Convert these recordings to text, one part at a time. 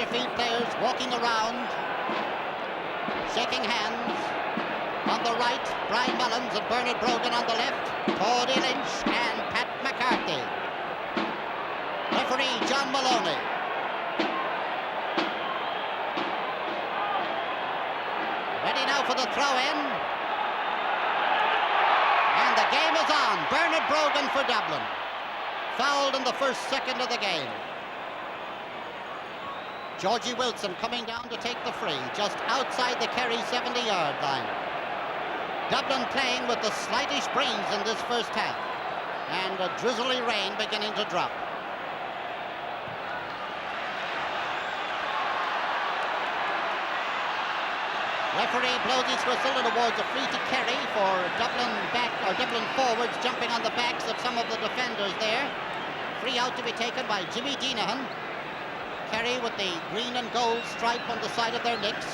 Huddersfield players walking around, shaking hands. On the right, Brian Mullins and Bernard Brogan on the left, Paddy Lynch and Pat McCarthy. Referee John Maloney. Ready now for the throw-in. And the game is on. Bernard Brogan for Dublin. Fouled in the first second of the game. Georgie Wilson coming down to take the free, just outside the Kerry 70-yard line. Dublin playing with the slightest breeze in this first half, and a drizzly rain beginning to drop. Referee blows his whistle and awards a free to Kerry for Dublin forwards jumping on the backs of some of the defenders there. Free out to be taken by Jimmy Deenahan. Kerry with the green and gold stripe on the side of their nicks.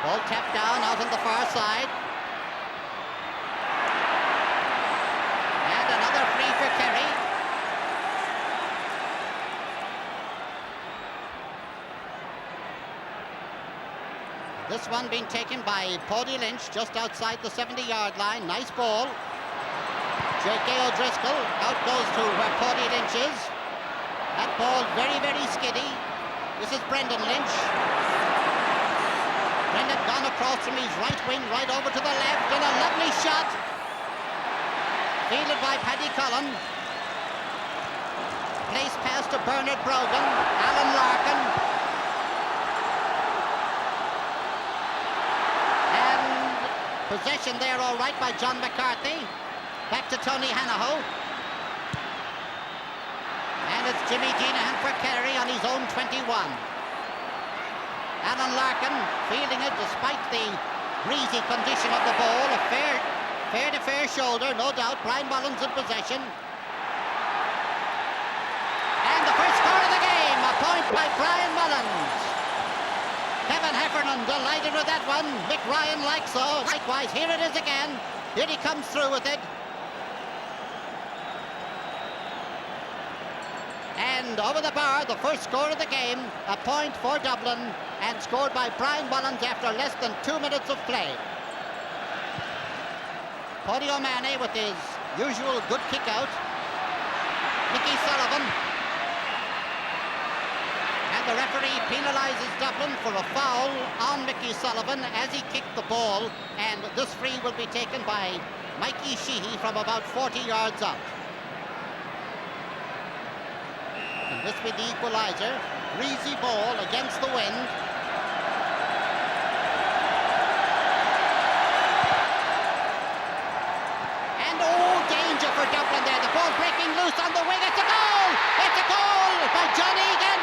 Ball tapped down out on the far side. And another free for Kerry. This one being taken by Paddy Lynch just outside the 70-yard line. Nice ball. J.K. O'Driscoll out goes to where Paddy Lynch is. That ball very, very skiddy. This is Brendan Lynch. Brendan gone across from his right wing right over to the left, and a lovely shot. Fielded by Paddy Cullen. Place pass to Bernard Brogan. Alan Larkin. Possession there all right by John McCarthy. Back to Tony Hanaho. And it's Jimmy Deenahan for Kerry on his own 21. Alan Larkin fielding it despite the breezy condition of the ball. A fair shoulder, no doubt. Brian Mullins in possession. And the first score of the game, a point by Brian Mullins. Kevin Heffernan delighted with that one. Mick Ryan like so. Likewise, here it is again. Here he comes through with it. And over the bar, the first score of the game, a point for Dublin, and scored by Brian Mullins after less than 2 minutes of play. Paddy O'Mahony with his usual good kick out. Mickey Sullivan. The referee penalises Dublin for a foul on Mickey Sullivan as he kicked the ball, and this free will be taken by Mikey Sheehy from about 40 yards out. And this be the equaliser. Breezy ball against the wind. And danger for Dublin there. The ball breaking loose on the wing. It's a goal! It's a goal by John Egan.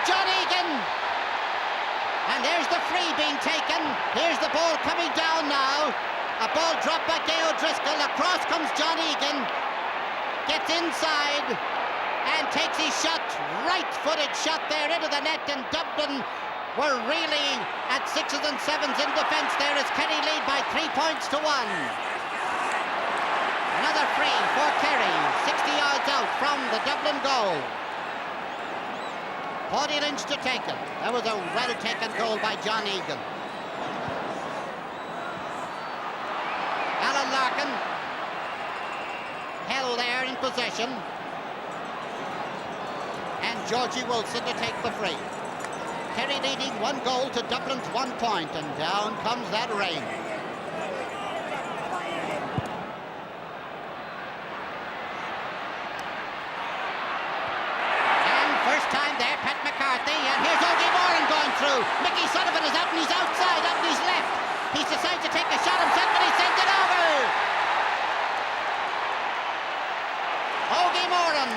John Egan, and there's the free being taken. Here's the ball coming down now. A ball dropped by Gay O'Driscoll. Across comes John Egan, gets inside and takes his shot, right-footed shot there into the net, and Dublin were really at 6s and 7s in defence there as Kerry lead by 3 points to 1. Another free for Kerry, 60 yards out from the Dublin goal. Paddy Lynch to take it. That was a well-taken goal by John Egan. Alan Larkin held there in possession. And Georgie Wilson to take the free. Kerry leading 1 goal to Dublin's 1 point, and down comes that rain. Mickey Sullivan is out and he's outside, out and he's left. He decides to take a shot himself, but he sends it over. Ogie Moran,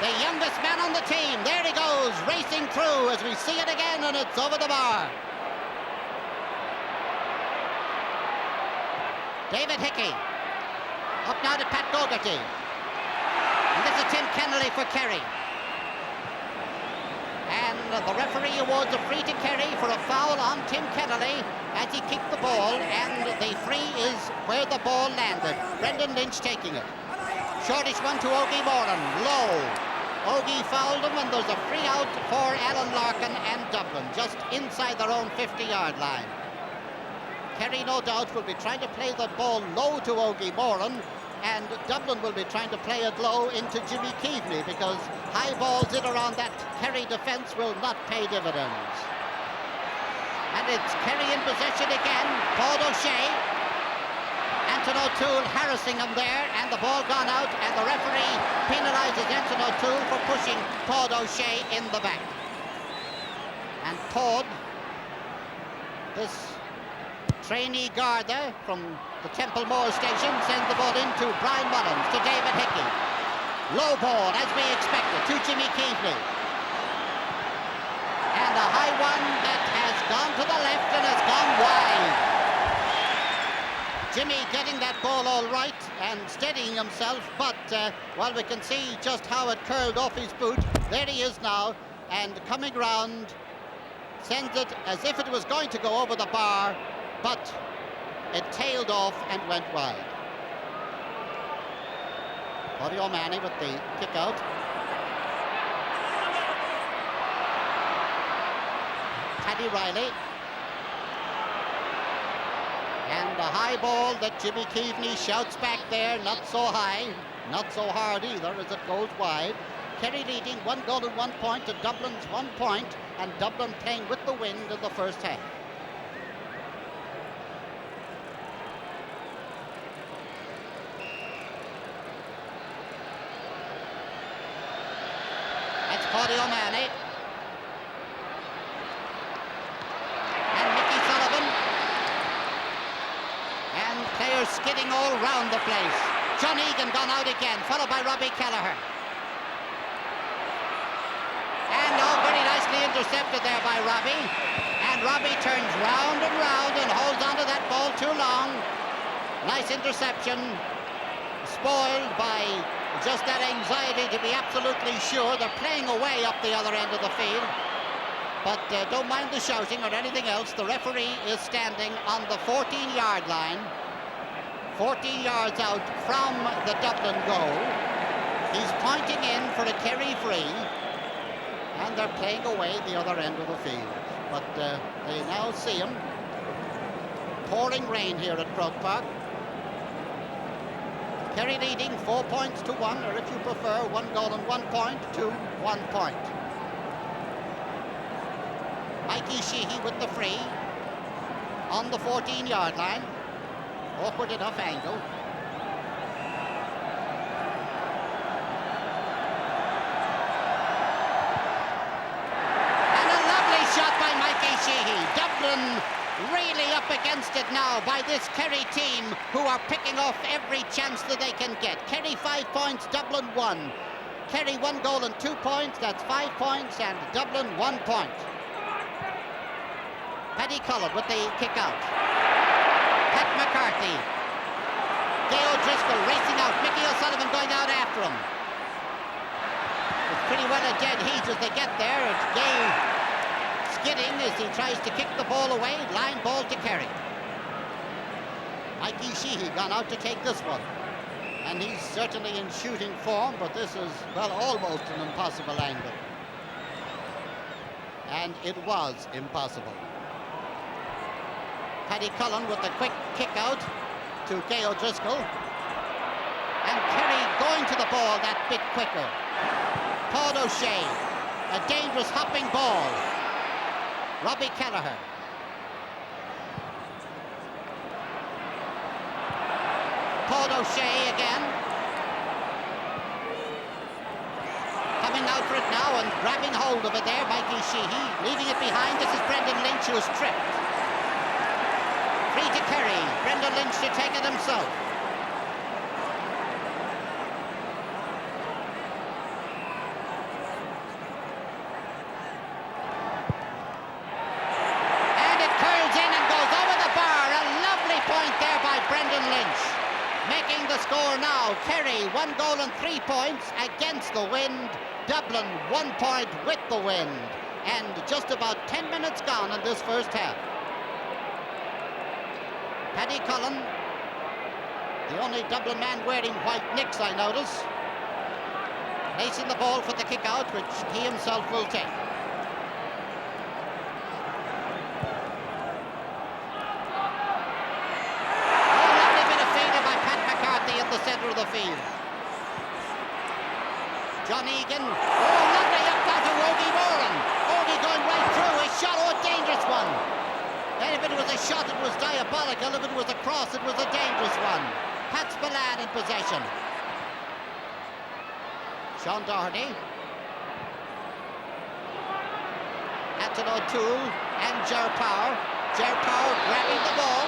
the youngest man on the team. There he goes, racing through as we see it again, and it's over the bar. David Hickey. Up now to Pat Gogarty. And this is Tim Kennelly for Kerry. And the referee awards a free to Kerry for a foul on Tim Kennelly as he kicked the ball, and the free is where the ball landed. Brendan Lynch taking it. Shortish one to Ogie Moran, low. Ogie fouled him, and there's a free out for Alan Larkin and Dublin, just inside their own 50-yard line. Kerry, no doubt, will be trying to play the ball low to Ogie Moran, and Dublin will be trying to play it low into Jimmy Keaveney, because high balls in around that Kerry defence will not pay dividends. And it's Kerry in possession again. Paul O'Shea. Anton O'Toole harassing him there, and the ball gone out, and the referee penalises Anton O'Toole for pushing Paul O'Shea in the back. And Paul, this trainee Garda from the Templemore station, sends the ball into Brian Mullins, to David Hickey. Low ball, as we expected, to Jimmy Keaveney. And a high one that has gone to the left and has gone wide. Jimmy getting that ball all right and steadying himself, but, well, we can see just how it curled off his boot. There he is now, and coming round, sends it as if it was going to go over the bar, but it tailed off and went wide. Paddy O'Mahony with the kick out. Paddy Riley. And a high ball that Jimmy Keaveney shouts back there, not so high, not so hard either, as it goes wide. Kerry leading 1 goal and 1 point to Dublin's 1 point, and Dublin playing with the wind in the first half. It's Paddy O'Mahony. And Mickey Sullivan. And players skidding all round the place. John Egan gone out again, followed by Robbie Kelleher. And very nicely intercepted there by Robbie. And Robbie turns round and holds onto that ball too long. Nice interception. Spoiled by just that anxiety to be absolutely sure they're playing away up the other end of the field. But don't mind the shouting or anything else. The referee is standing on the 14-yard line, 14 yards out from the Dublin goal. He's pointing in for a Kerry free, and they're playing away the other end of the field. But they now see him. Pouring rain here at Croke Park. Kerry leading 4 points to 1, or if you prefer, 1 goal and 1 point to 1 point. Mikey Sheehy with the free on the 14-yard line. Awkward enough angle. And a lovely shot by Mikey Sheehy. Dublin really up against it now by this Kerry team, who are picking off every chance that they can get. Kerry 5 points, Dublin 1. Kerry 1 goal and 2 points, that's 5 points, and Dublin 1 point. Paddy Cullen with the kick out. Pat McCarthy. Gay O'Driscoll racing out. Mickey O'Sullivan going out after him. It's pretty well a dead heat as they get there. It's Gay skidding as he tries to kick the ball away. Line ball to Kerry. Mikey Sheehy gone out to take this one. And he's certainly in shooting form, but this is, well, almost an impossible angle. And it was impossible. Paddy Cullen with the quick kick out to Gay O'Driscoll. And Kerry going to the ball that bit quicker. Paul O'Shea, a dangerous hopping ball. Robbie Kelleher. Paul O'Shea again. Coming out for it now and grabbing hold of it there, Mikey Sheehy. Leaving it behind, this is Brendan Lynch, who is tripped. Free to Kerry. Brendan Lynch to take it himself. And it curls in and goes over the bar. A lovely point there by Brendan Lynch. Making the score now. Kerry 1 goal and 3 points against the wind. Dublin 1 point with the wind. and just about 10 minutes gone in this first half. Paddy Cullen, the only Dublin man wearing white nicks, I notice, placing the ball for the kick out, which he himself will take. Oh, lovely bit of fader by Pat McCarthy in the centre of the field. John Egan, oh, lovely up down to Ogie Moran. Ogie going right through, a shot, oh, a dangerous one. And if it was a shot, it was diabolical. If it was a cross, it was a dangerous one. Pat Spillane in possession. Sean Doherty. Anton O'Toole and Ger Power. Ger Power grabbing the ball.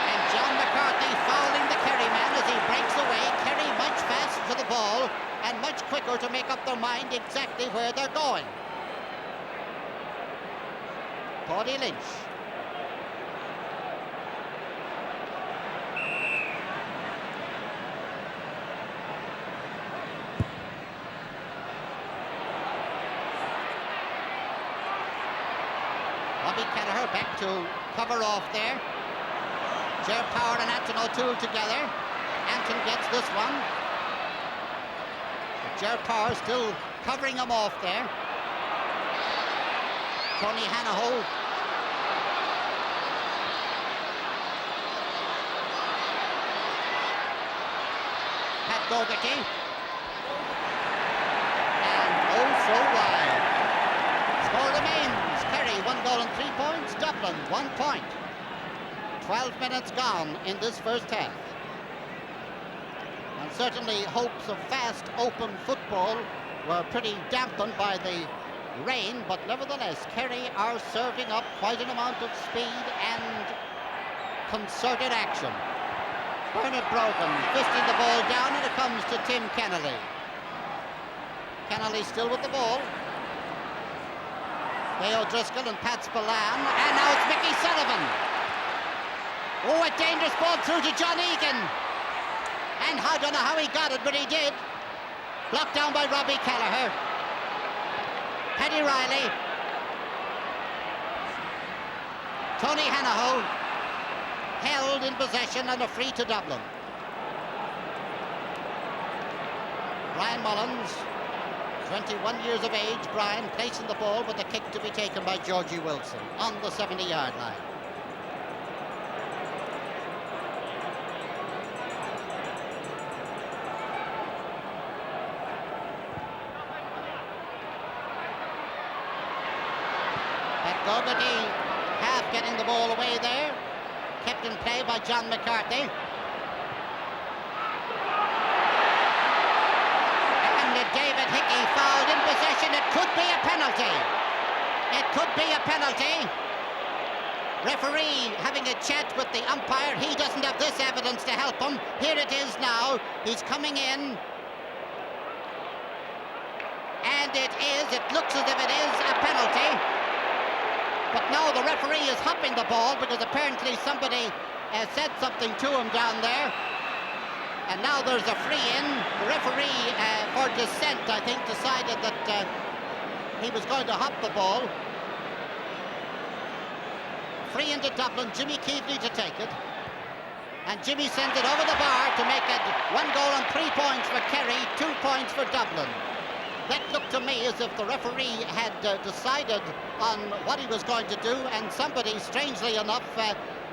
And John McCarthy fouling the Kerry man as he breaks away. Kerry much faster to the ball and much quicker to make up their mind exactly where they're going. Paddy Lynch. Bobby Kelleher back to cover off there. Ger Power and Anton O'Toole together. Anton gets this one. But Ger Power still covering him off there. Tony Hanaho. Pat Doherty. And oh so wide. Score remains. Kerry 1 goal and 3 points. Dublin 1 point. 12 minutes gone in this first half. And certainly hopes of fast open football were pretty dampened by the rain, but nevertheless Kerry are serving up quite an amount of speed and concerted action. Bernard Brogan fisting the ball down, and it comes to Tim Kennelly. Kennelly still with the ball. Theo Driscoll and Pat Spillane, and now it's Mickey Sullivan. Oh, a dangerous ball through to John Egan, and I don't know how he got it, but he did. Blocked down by Robbie Kelleher. Paddy Riley, Tony Hanaho, held in possession and a free to Dublin. Brian Mullins, 21 years of age, Brian placing the ball with the kick to be taken by Georgie Wilson on the 70-yard line. Doherty half getting the ball away there. Kept in play by John McCarthy. And David Hickey fouled in possession. It could be a penalty. It could be a penalty. Referee having a chat with the umpire. He doesn't have this evidence to help him. Here it is now. He's coming in. And it looks as if it is a penalty. But now the referee is hopping the ball because apparently somebody said something to him down there. And now there's a free in. The referee, for dissent, I think, decided that he was going to hop the ball. Free into Dublin, Jimmy Keaveney to take it. And Jimmy sends it over the bar to make it 1 goal and 3 points for Kerry, 2 points for Dublin. That looked to me as if the referee had decided on what he was going to do, and somebody, strangely enough,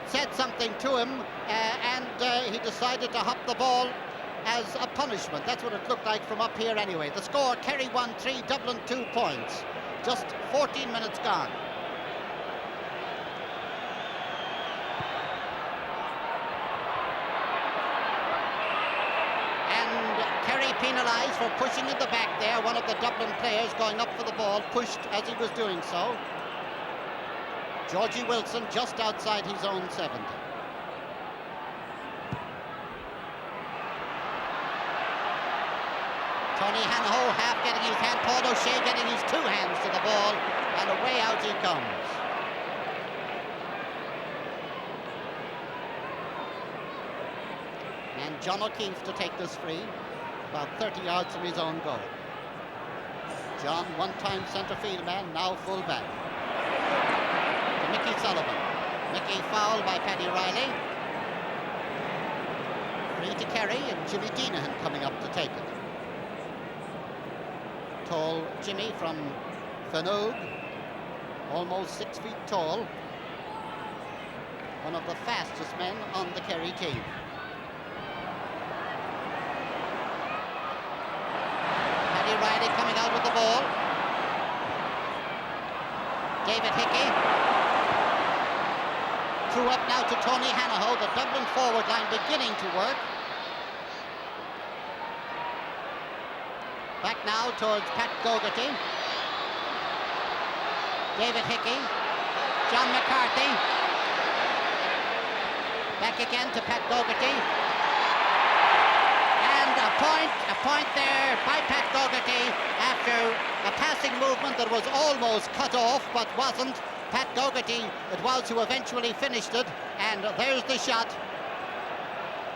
said something to him, and he decided to hop the ball as a punishment. That's what it looked like from up here anyway. The score, Kerry 1-3, Dublin 2 points. Just 14 minutes gone. Penalised for pushing in the back there. One of the Dublin players going up for the ball, pushed as he was doing so. Georgie Wilson just outside his own 70. Tony Hanaho half getting his hand, Paul O'Shea getting his 2 hands to the ball, and away out he comes. And John O'Keefe to take this free, about 30 yards from his own goal. John, one-time centre field man, now full back. To Mickey Sullivan. Mickey fouled by Paddy Riley. Free to Kerry, and Jimmy Deanahan coming up to take it. Tall Jimmy from Fanoog, almost 6 feet tall. One of the fastest men on the Kerry team. Paddy Riley coming out with the ball. David Hickey. Threw up now to Tony Hanaho, the Dublin forward line beginning to work. Back now towards Pat Gogarty. David Hickey. John McCarthy. Back again to Pat Gogarty. And a point there by Pat Gogarty after a passing movement that was almost cut off but wasn't. Pat Gogarty it was who eventually finished it, and there's the shot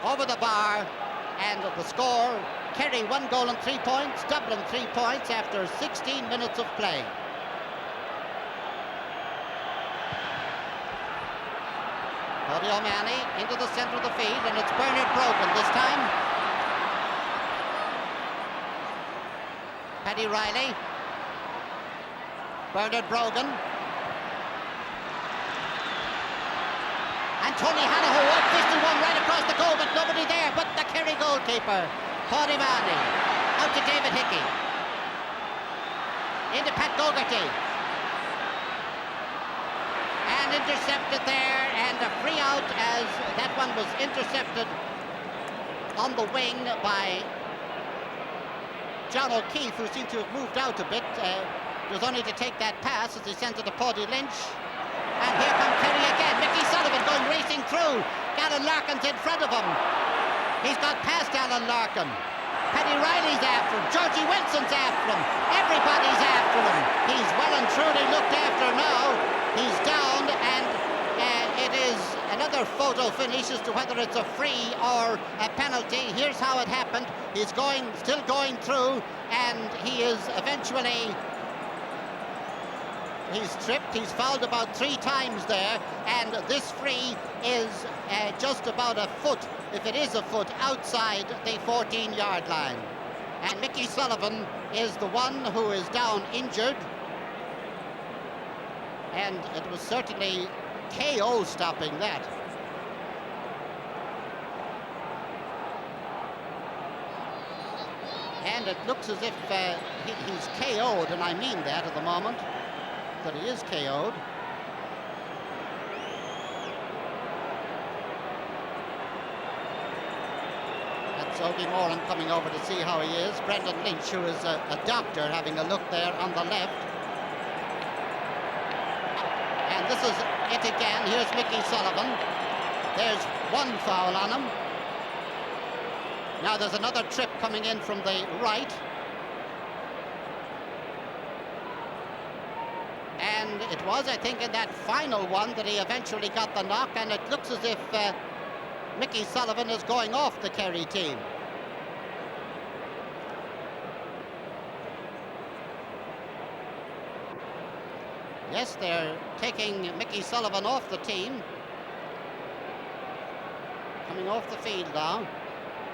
over the bar, and the score: Kerry 1 goal and 3 points, Dublin 3 points after 16 minutes of play. Cody O'Mahony into the centre of the field, and it's Bernard Brogan this time. Paddy Riley. Bernard Brogan. And Tony Hanaho fisted one right across the goal, but nobody there but the Kerry goalkeeper, Cody O'Mahony. Out to David Hickey. Into Pat Gogarty. And intercepted there, and a free out as that one was intercepted on the wing by John O'Keefe, who seemed to have moved out a bit. It was only to take that pass as he sent it to Paddy Lynch. And here comes Kerry again. Mickey Sullivan going racing through. Alan Larkin's in front of him. He's got past Alan Larkin. Paddy Riley's after him. Georgie Wilson's after him. Everybody's after him. He's well and truly looked after now. He's down, and it is another photo finish as to whether it's a free or a penalty. Here's how it happened. He's still going through, and he is eventually... He's tripped, he's fouled about 3 times there, and this free is just about a foot, if it is a foot, outside the 14-yard line. And Mickey Sullivan is the one who is down injured. And it was certainly KO stopping that. And it looks as if he's KO'd, and I mean that at the moment, that he is KO'd. That's Ogie Moran coming over to see how he is. Brendan Lynch, who is a doctor, having a look there on the left. And this is it again. Here's Mickey Sullivan. There's one foul on him. Now there's another trip coming in from the right. And it was, I think, in that final one that he eventually got the knock, and it looks as if Mickey Sullivan is going off the Kerry team. Yes, they're taking Mickey Sullivan off the team. Coming off the field now.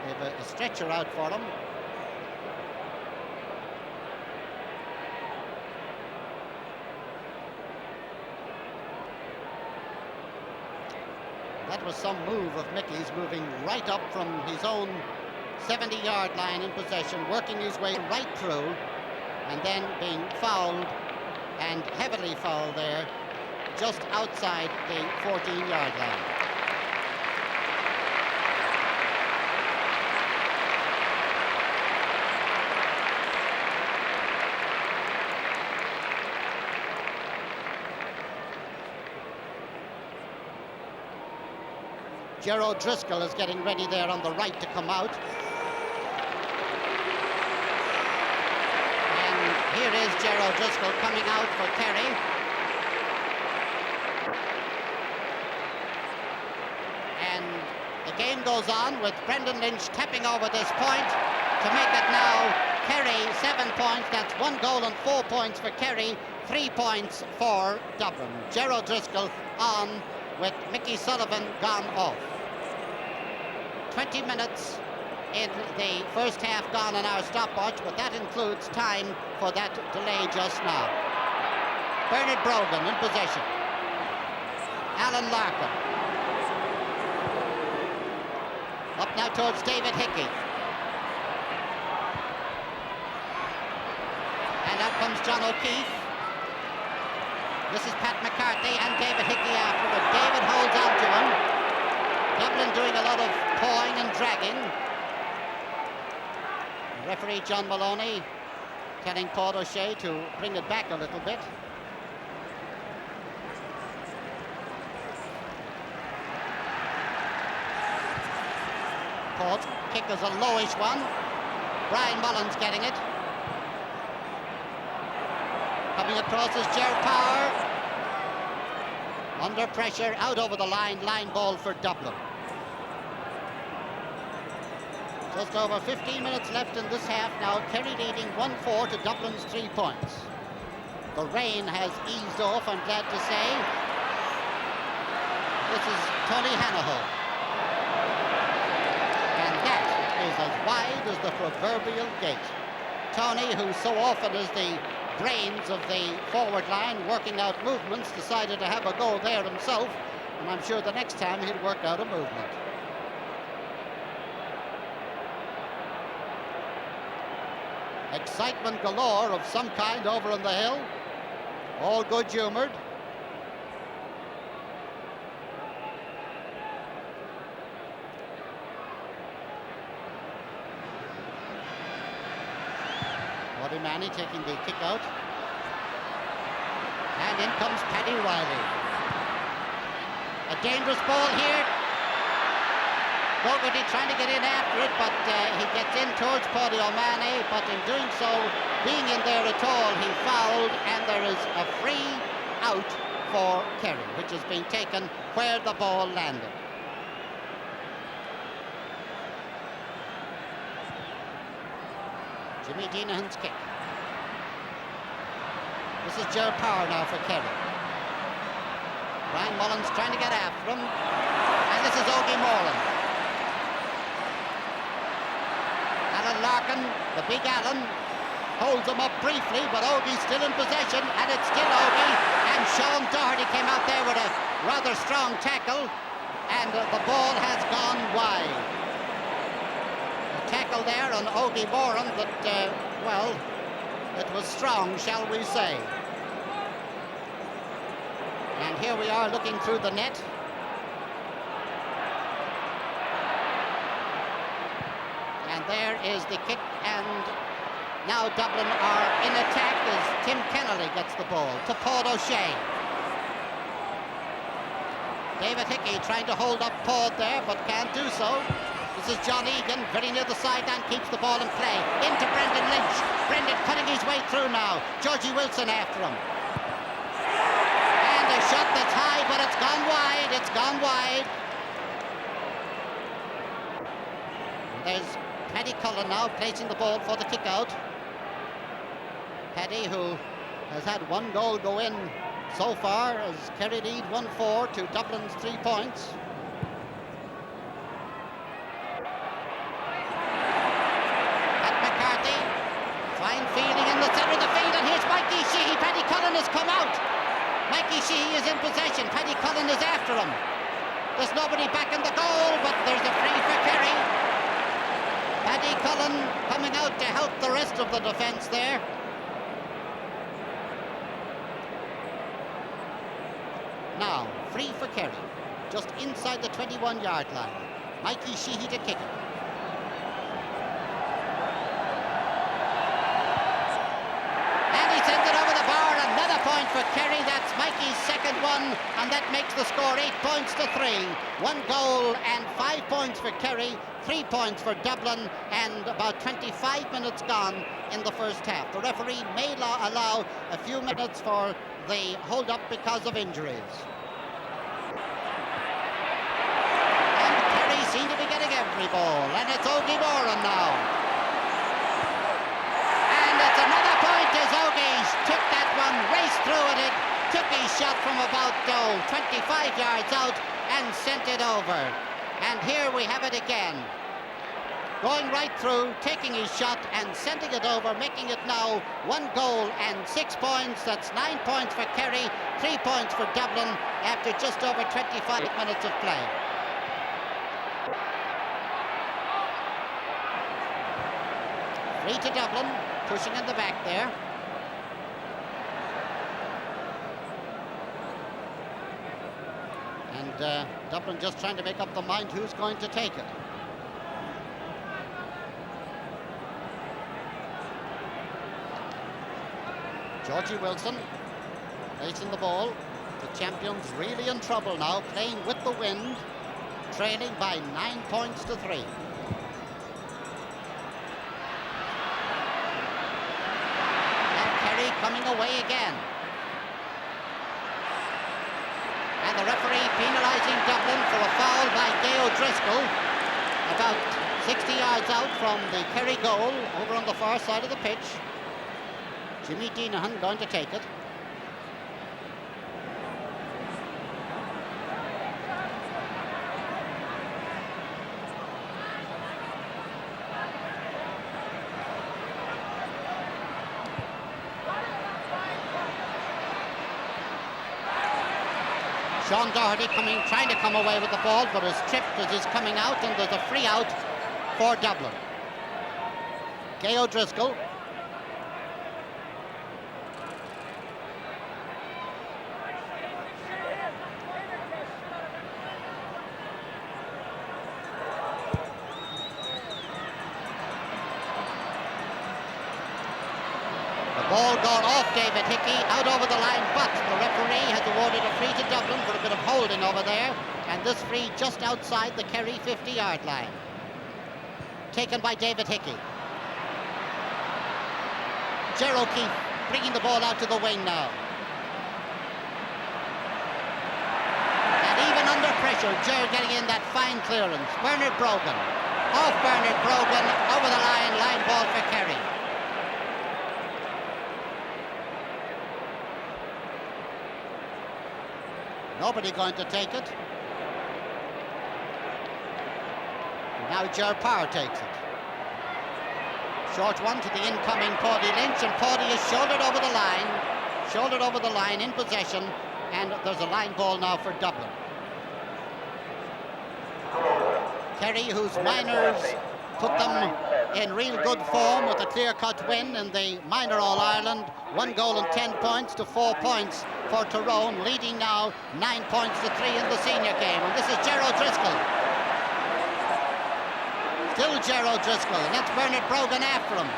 They have a stretcher out for him. That was some move of Mickey's, moving right up from his own 70-yard line in possession, working his way right through, and then being fouled, and heavily fouled there, just outside the 14-yard line. Gerard Driscoll is getting ready there on the right to come out. And here is Gerard Driscoll coming out for Kerry. And the game goes on with Brendan Lynch tapping over this point to make it now Kerry 7, 7 points. That's 1 goal and 4 points for Kerry, 3 points for Dublin. Ger O'Driscoll on with Mickey Sullivan gone off. 20 minutes in the first half gone on our stopwatch, but that includes time for that delay just now. Bernard Brogan in possession. Alan Larkin. Up now towards David Hickey. And out comes John O'Keefe. This is Pat McCarthy and David Hickey after, but David holds on to him. Dublin doing a lot of pawing and dragging. Referee John Maloney telling Paul O'Shea to bring it back a little bit. Paul's kick is a lowish one. Brian Mullins getting it. Coming across is Ger Power. Under pressure, out over the line ball for Dublin. Just over 15 minutes left in this half now. Kerry leading 1-4 to Dublin's 3 points. The rain has eased off, I'm glad to say. This is Tony Hanaho. And that is as wide as the proverbial gate. Tony, who so often is the brains of the forward line, working out movements, decided to have a go there himself, and I'm sure the next time he'll work out a movement. Excitement galore of some kind over on the hill. All good-humoured. Waddy Manny taking the kick out. And in comes Paddy Riley. A dangerous ball here. Fogarty trying to get in after it, but he gets in towards Paddy O'Mahony, but in doing so, being in there at all, he fouled, and there is a free out for Kerry, which has been taken where the ball landed. Jimmy Deenahan's kick. This is Ger Power now for Kerry. Brian Mullins trying to get after him, and this is Ogie Moran. Alan Larkin, the big Alan, holds him up briefly, but Ogie's still in possession, and it's still Ogie, and Sean Doherty came out there with a rather strong tackle, and the ball has gone wide. A tackle there on Ogie Moran that, well, it was strong, shall we say. And here we are looking through the net. And there is the kick, and now Dublin are in attack as Tim Kennelly gets the ball to Paul O'Shea. David Hickey trying to hold up Paul there, but can't do so. This is John Egan, very near the sideline, keeps the ball in play. Into Brendan Lynch. Brendan cutting his way through now. Georgie Wilson after him. And a shot that's high, but it's gone wide. It's gone wide. And there's Paddy Cullen now placing the ball for the kick out. Paddy, who has had 1 goal go in so far, as Kerry lead 1-4 to Dublin's 3 points. Pat McCarthy, fine fielding in the centre of the field, and here's Mikey Sheehy. Paddy Cullen has come out. Mikey Sheehy is in possession. Paddy Cullen is after him. There's nobody back in the goal, but there's a free for Kerry. Paddy Cullen coming out to help the rest of the defence there. Now, free for Kerry, just inside the 21-yard line. Mikey Sheehy to kick it. And he sends it over the bar. Another point for Kerry. That's Mikey's second one, and that makes the score 8 points to 3. 1 goal and 5 points for Kerry. 3 points for Dublin, and about 25 minutes gone in the first half. The referee may allow a few minutes for the hold-up because of injuries. And Kerry seem to be getting every ball, and it's Ogie Moran now. And it's Rice threw it, took his shot from about 25 yards out and sent it over. And here we have it again. Going right through, taking his shot and sending it over, making it now 1 goal and 6 points. That's 9 points for Kerry, 3 points for Dublin after just over 25 minutes of play. Free to Dublin, pushing in the back there. And Dublin just trying to make up their mind who's going to take it. Georgie Wilson placing the ball. The champions really in trouble now, playing with the wind, trailing by 9 points to 3. And Kerry coming away again. And the referee penalising Dublin for a foul by Gay O'Driscoll, about 60 yards out from the Kerry goal, over on the far side of the pitch. Jimmy Deenahan going to take it. Sean Doherty trying to come away with the ball, but is tripped as he's coming out, and there's a free out for Dublin. Gay O'Driscoll. Ball gone off David Hickey, out over the line, but the referee has awarded a free to Dublin for a bit of holding over there, and this free just outside the Kerry 50-yard line. Taken by David Hickey. Ger O'Keefe bringing the ball out to the wing now. And even under pressure, Ger getting in that fine clearance. Bernard Brogan. Off Bernard Brogan, over the line ball for Kerry. Nobody going to take it. Now Ger Power takes it. Short one to the incoming Paddy Lynch, and Paddy is shouldered over the line in possession, and there's a line ball now for Dublin. Kerry, whose minors put them in real good form with a clear-cut win in the minor All-Ireland, 1 goal and 10 points to 4 points for Tyrone, leading now 9 points to 3 in the senior game. And this is Ger O'Driscoll. Still Ger O'Driscoll, and that's Bernard Brogan after him.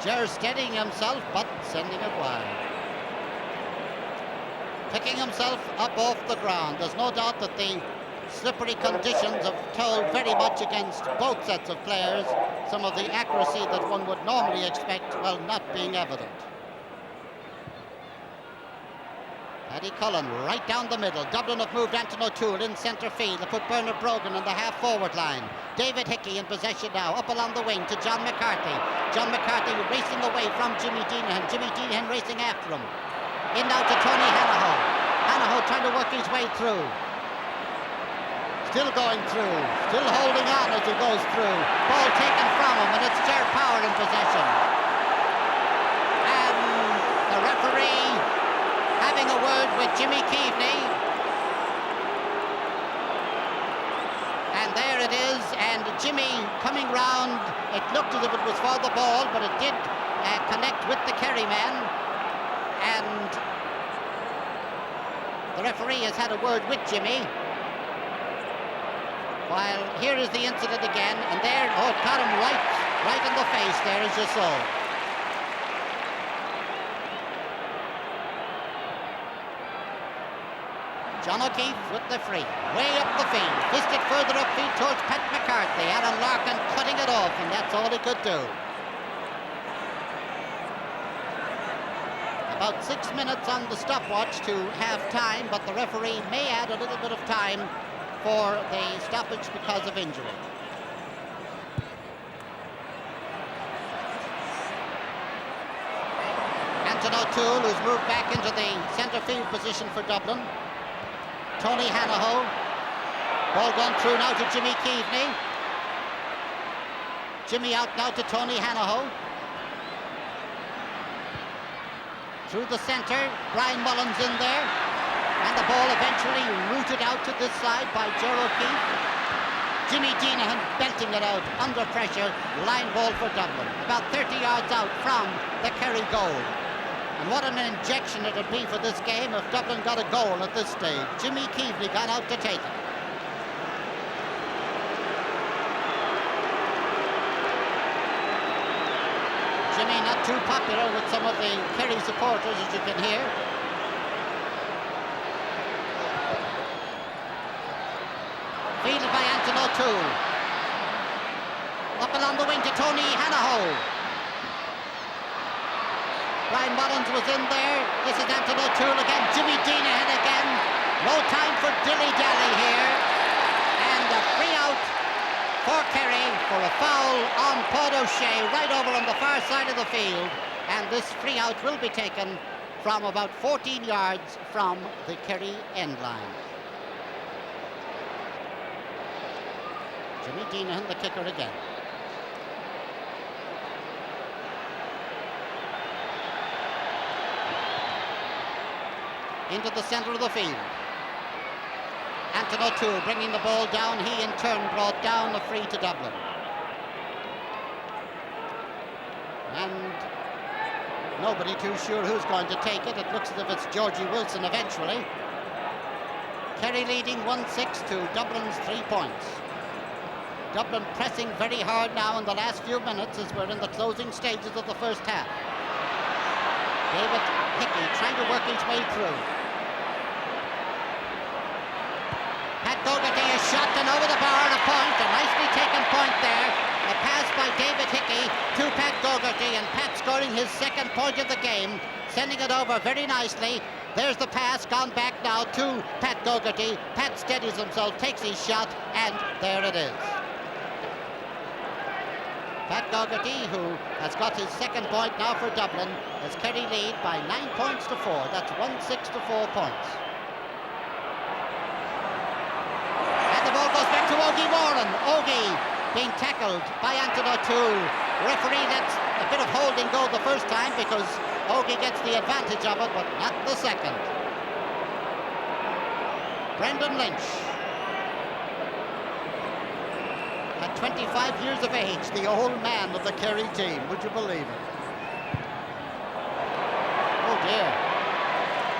Ger steadying himself, but sending it wide. Picking himself up off the ground. There's no doubt that the slippery conditions have told very much against both sets of players. Some of the accuracy that one would normally expect, well, not being evident. Paddy Cullen right down the middle. Dublin have moved Anton O'Toole in centre field. They put Bernard Brogan on the half-forward line. David Hickey in possession now, up along the wing to John McCarthy. John McCarthy racing away from Jimmy Deenahan. Jimmy Deenahan racing after him. In now to Tony Hanaho. Hanaho trying to work his way through. Still going through. Still holding on as he goes through. Ball taken from him, and it's Ger Power in possession. And the referee having a word with Jimmy Keaveney. And there it is, and Jimmy coming round. It looked as if it was for the ball, but it did connect with the Kerry man. And the referee has had a word with Jimmy. While here is the incident again, and there, oh, it caught him right in the face there, as you saw. John O'Keefe with the free, way up the field, fisted further upfield towards Pat McCarthy. Alan Larkin cutting it off, and that's all he could do. About 6 minutes on the stopwatch to half-time, but the referee may add a little bit of time for the stoppage because of injury. And Anton O'Toole, who's moved back into the centre field position for Dublin. Tony Hanaho. Ball gone through now to Jimmy Keaveney. Jimmy out now to Tony Hanaho. Through the centre, Brian Mullins in there. And the ball eventually rooted out to this side by Ger O'Keefe. Jimmy Deenahan belting it out under pressure. Line ball for Dublin. About 30 yards out from the Kerry goal. And what an injection it would be for this game if Dublin got a goal at this stage. Jimmy Keaveney got out to take it. Jimmy not too popular with some of the Kerry supporters, as you can hear. Fielded by Anton O'Toole. Up along the wing to Tony Hanaho. Brian Mullins was in there. This is Anton O'Toole again. Jimmy Deenahan again. No time for dilly-dally here. And a free out for Kerry for a foul on Paul O'Shea right over on the far side of the field. And this free out will be taken from about 14 yards from the Kerry end line. Jimmy Deenahan, the kicker again. Into the centre of the field. Anton O'Toole bringing the ball down. He in turn brought down the free to Dublin. And nobody too sure who's going to take it. It looks as if it's Georgie Wilson eventually. Kerry leading 1-6 to Dublin's 3 points. Dublin pressing very hard now in the last few minutes as we're in the closing stages of the first half. David Hickey trying to work his way through. Pat Dougherty is shot and over the bar and a point. A nicely taken point there. A pass by David Hickey to Pat Dougherty, and Pat scoring his second point of the game, sending it over very nicely. There's the pass gone back now to Pat Dougherty. Pat steadies himself, takes his shot, and there it is. Pat Dougherty, who has got his second point now for Dublin, as Kerry lead by 9 points to 4. That's 1-6 to 4 points. And the ball goes back to Ogie Moran. Ogie being tackled by Anton O'Toole. Referee lets a bit of holding go the first time because Ogie gets the advantage of it, but not the second. Brendan Lynch. At 25 years of age, the old man of the Kerry team, would you believe it? Oh dear.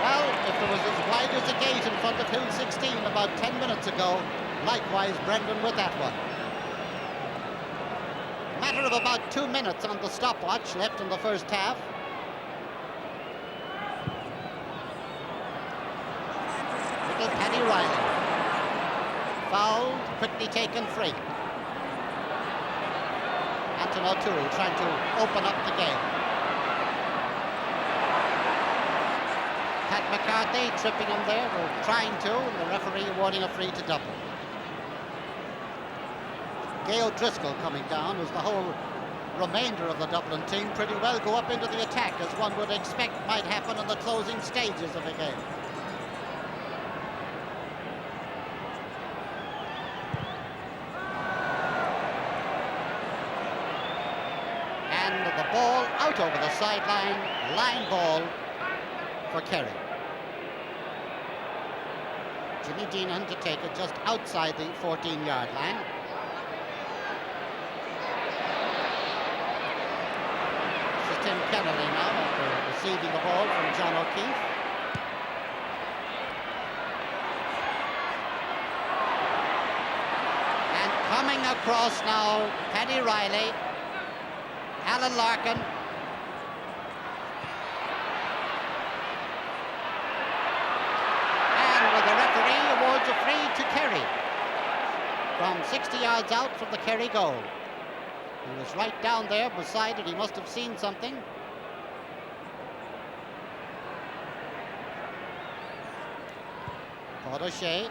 Well, if there was as wide as a gate in front of Hill 16 about 10 minutes ago, likewise Brendan with that one. Matter of about 2 minutes on the stopwatch left in the first half. Little Paddy Riley. Fouled, quickly taken free. Anton O'Toole trying to open up the game. Pat McCarthy tripping him there, or trying to, and the referee awarding a free to Dublin. Gail Driscoll coming as the whole remainder of the Dublin team pretty well go up into the attack, as one would expect might happen in the closing stages of a game. The ball out over the sideline, line ball for Kerry. Jimmy Deenahan to take it just outside the 14-yard line. This is Tim Kennedy now after receiving the ball from John O'Keefe. And coming across now, Paddy Riley, Alan Larkin. And the referee awards a free to Kerry from 60 yards out from the Kerry goal. He was right down there beside it. He must have seen something. Paul O'Shea.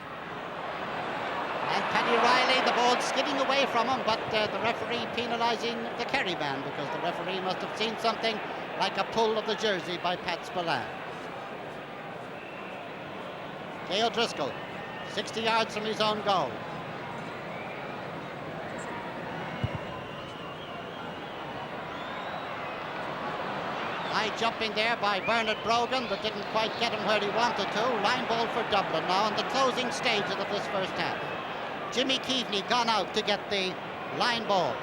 And Paddy Riley, the ball skidding away from him, but the referee penalising the Kerry man because the referee must have seen something like a pull of the jersey by Pat Spillane. Gay O'Driscoll, 60 yards from his own goal. High jumping there by Bernard Brogan, but didn't quite get him where he wanted to. Line ball for Dublin now in the closing stages of this first half. Jimmy Keaveney gone out to get the line ball.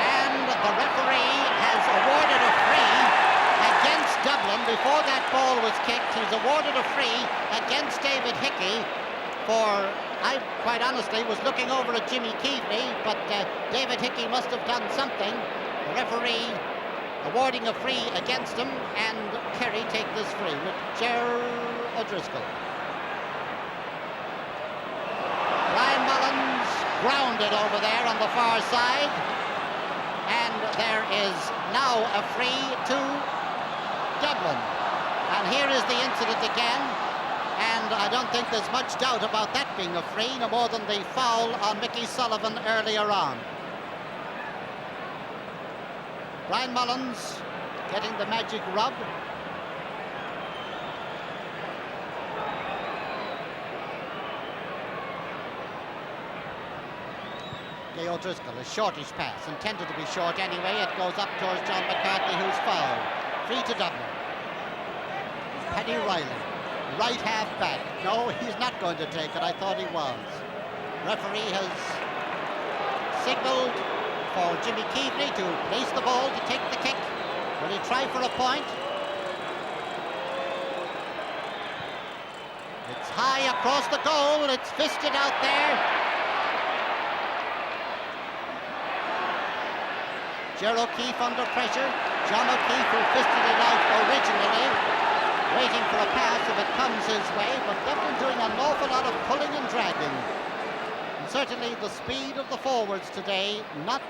And the referee has awarded a free against Dublin. Before that ball was kicked, he's awarded a free against David Hickey. I quite honestly was looking over at Jimmy Keaveney, but David Hickey must have done something. The referee awarding a free against him, and Kerry take this free with Ger O'Driscoll. Brian Mullins grounded over there on the far side, and there is now a free to Dublin. And here is the incident again. And I don't think there's much doubt about that being a free, no more than the foul on Mickey Sullivan earlier on. Brian Mullins getting the magic rub. Gay O'Driscoll, a shortish pass, intended to be short anyway. It goes up towards John McCarthy, who's fouled. Free to Dublin. Paddy Riley. Right half back. No, he's not going to take it. I thought he was. Referee has signalled for Jimmy Keaveney to place the ball to take the kick. Will he try for a point? It's high across the goal. It's fisted out there. Ger O'Keefe under pressure. John O'Keefe, who fisted it out originally, waiting for a pass if it comes his way, but Dublin doing an awful lot of pulling and dragging. And certainly the speed of the forwards today not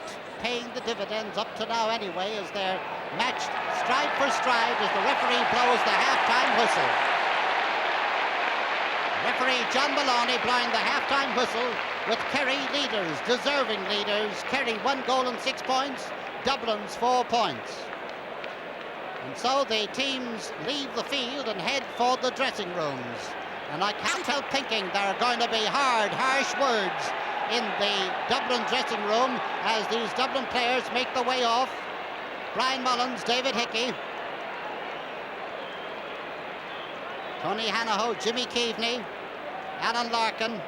paying the dividends up to now anyway, as they're matched stride for stride as the referee blows the half-time whistle. Referee John Maloney blowing the half-time whistle with Kerry leaders, deserving leaders. Kerry 1 goal and 6 points, Dublin's 4 points. And so the teams leave the field and head for the dressing rooms. And I can't help thinking there are going to be hard, harsh words in the Dublin dressing room as these Dublin players make the way off. Brian Mullins, David Hickey, Tony Hanaho, Jimmy Keaveney, Alan Larkin,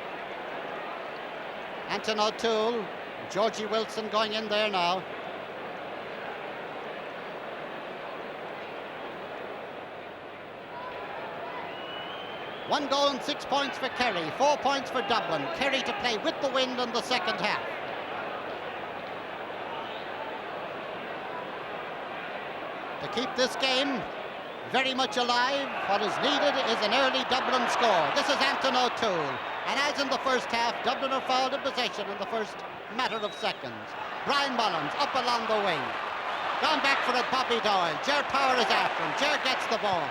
Anton O'Toole, Georgie Wilson going in there now. One goal and 6 points for Kerry, 4 points for Dublin. Kerry to play with the wind in the second half. To keep this game very much alive, what is needed is an early Dublin score. This is Anton O'Toole. And as in the first half, Dublin are fouled in possession in the first matter of seconds. Brian Mullins up along the wing. Gone back for it, Bobby Doyle. Ger Power is after him. Ger gets the ball.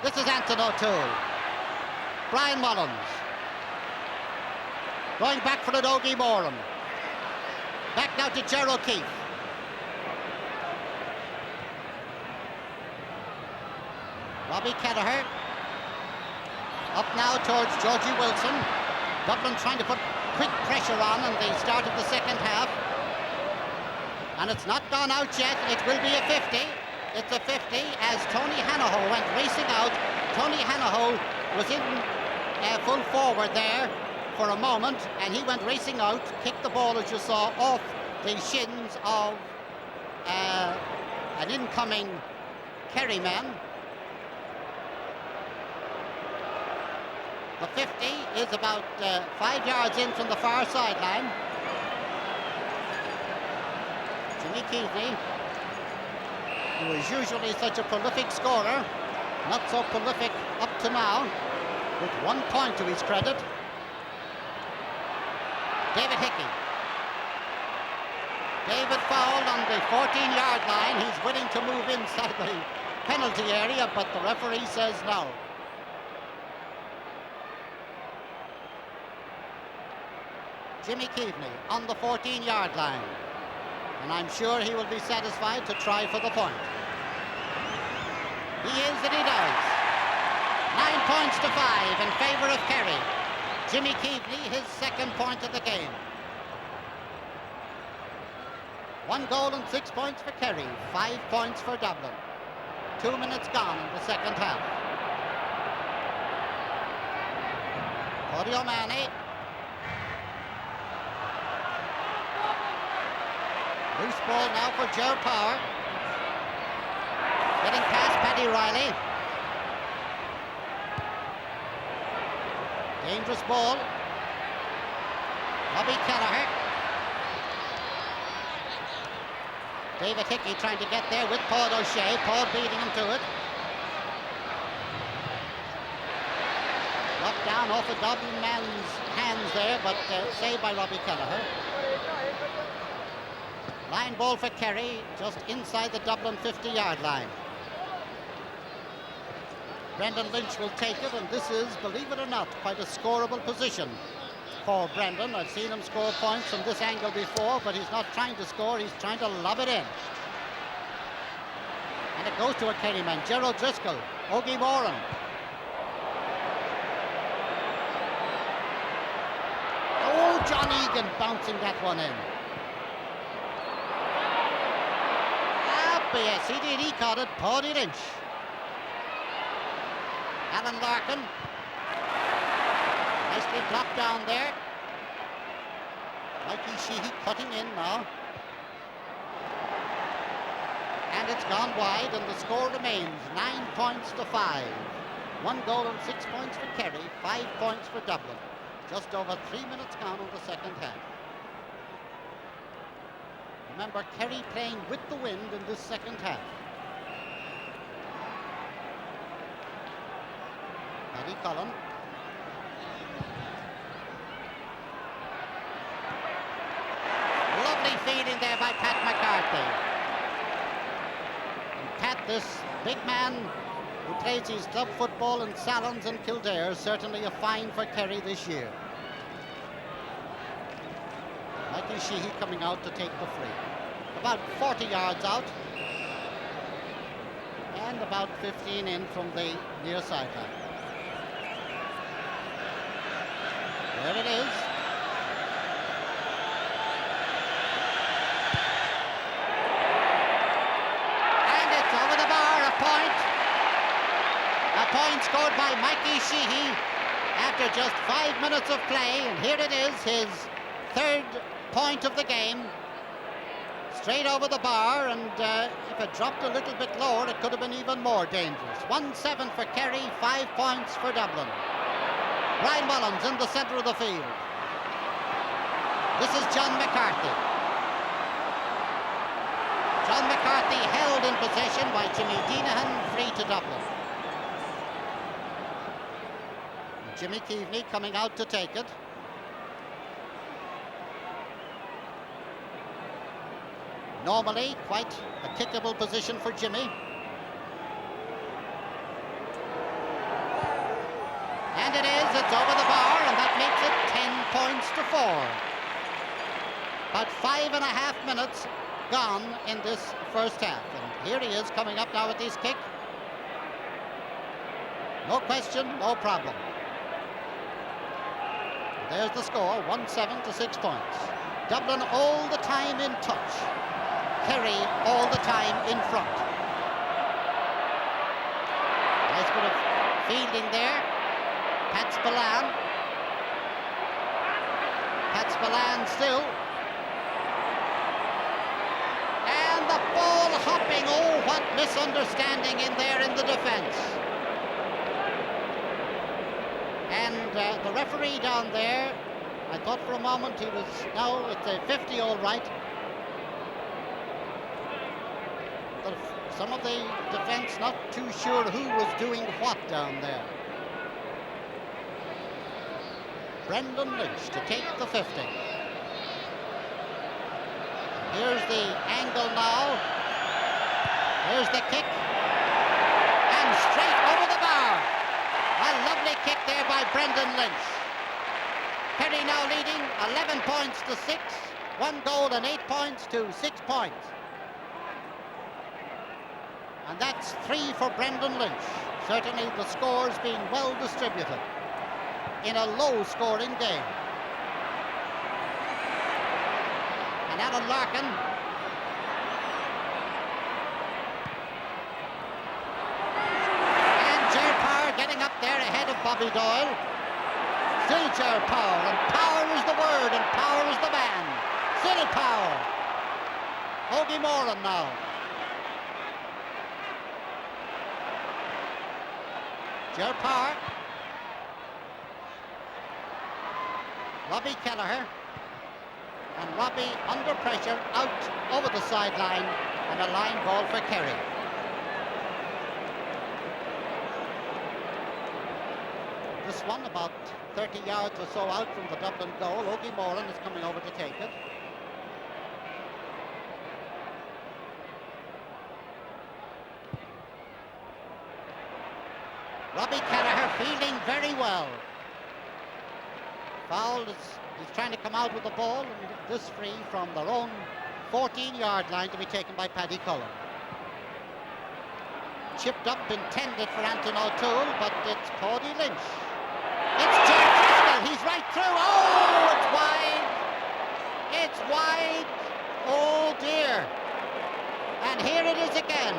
This is Anton O'Toole. Brian Mullins. Going back for it, Ogie Moran. Back now to Ger O'Keefe. Robbie Kelleher. Up now towards Georgie Wilson. Dublin trying to put quick pressure on in the start of the second half. And it's not gone out yet. It will be a 50. It's a 50 as Tony Hanaho went racing out. Tony Hanaho was in full forward there for a moment, and he went racing out, kicked the ball, as you saw, off the shins of an incoming Kerry man. The 50 is about 5 yards in from the far sideline. Jimmy Keaveney, who is usually such a prolific scorer, not so prolific up to now, with 1 point to his credit. David Hickey. David fouled on the 14-yard line. He's willing to move inside the penalty area, but the referee says no. Jimmy Keaveney on the 14-yard line. And I'm sure he will be satisfied to try for the point. He is, and he does. 9 points to 5 in favour of Kerry. Jimmy Keaveney, his second point of the game. 1 goal and 6 points for Kerry, 5 points for Dublin. 2 minutes gone in the second half. Cody O'Mahony. Loose ball now for Ger Power. Getting past Paddy Riley. Dangerous ball. Robbie Kelleher. David Hickey trying to get there with Paul O'Shea. Paul beating him to it. Dropped down off a Dublin man's hands there, but saved by Robbie Kelleher. Line ball for Kerry, just inside the Dublin 50-yard line. Brendan Lynch will take it, and this is, believe it or not, quite a scoreable position for Brendan. I've seen him score points from this angle before, but he's not trying to score, he's trying to lob it in. And it goes to a Kerry man, Gerald Driscoll, Ogie Moran. Oh, John Egan bouncing that one in. Yes, he did, he caught it, Paddy Lynch. Alan Larkin. Nicely dropped down there. Mikey Sheehy cutting in now. And it's gone wide, and the score remains 9 points to 5. 1 goal and 6 points for Kerry, 5 points for Dublin. Just over 3 minutes gone in the second half. Remember, Kerry playing with the wind in this second half. Paddy Cullen. Lovely feeding there by Pat McCarthy. And Pat, this big man who plays his club football in Salons and Kildare, certainly a find for Kerry this year. Mikey Sheehy coming out to take the free. About 40 yards out. And about 15 in from the near sideline. There it is. And it's over the bar, a point. A point scored by Mikey Sheehy after just 5 minutes of play. And here it is, his third point of the game, straight over the bar, and if it dropped a little bit lower, it could have been even more dangerous. 1-7 for Kerry, 5 points for Dublin. Brian Mullins in the centre of the field. This is John McCarthy. John McCarthy held in possession by Jimmy Deenahan, free to Dublin. And Jimmy Keaveney coming out to take it. Normally, quite a kickable position for Jimmy. And it is, it's over the bar, and that makes it 10 points to 4. About 5.5 minutes gone in this first half. And here he is coming up now with his kick. No question, no problem. There's the score, 1-7 to 6 points. Dublin all the time in touch. Kerry all the time in front. Nice bit of fielding there. Pat Spillane. Pat Spillane still. And the ball hopping. Oh, what misunderstanding in there in the defense. And the referee down there, I thought for a moment he was, no, it's a 50 all right. Some of the defense not too sure who was doing what down there. Brendan Lynch to take the 50. Here's the angle now. Here's the kick. And straight over the bar. A lovely kick there by Brendan Lynch. Kerry now leading 11 points to 6. 1 goal and 8 points to 6 points. And that's 3 for Brendan Lynch. Certainly the scores being well distributed in a low-scoring game. And Alan Larkin and Ger Power getting up there ahead of Bobby Doyle. Still Ger Power, and power is the word, and power is the man. Still Power. Ogie Moran now. Ger Power. Robbie Kelleher. And Robbie under pressure out over the sideline, and a line ball for Kerry. This one about 30 yards or so out from the Dublin goal. Ogie Moran is coming over to take it. Robbie Kelleher fielding very well. Foul is he's trying to come out with the ball, and this free from their own 14-yard line to be taken by Paddy Cullen. Chipped up, intended for Anton O'Toole, but it's Paddy Lynch. It's Ger Driscoll, he's right through. Oh, it's wide. It's wide. Oh dear. And here it is again.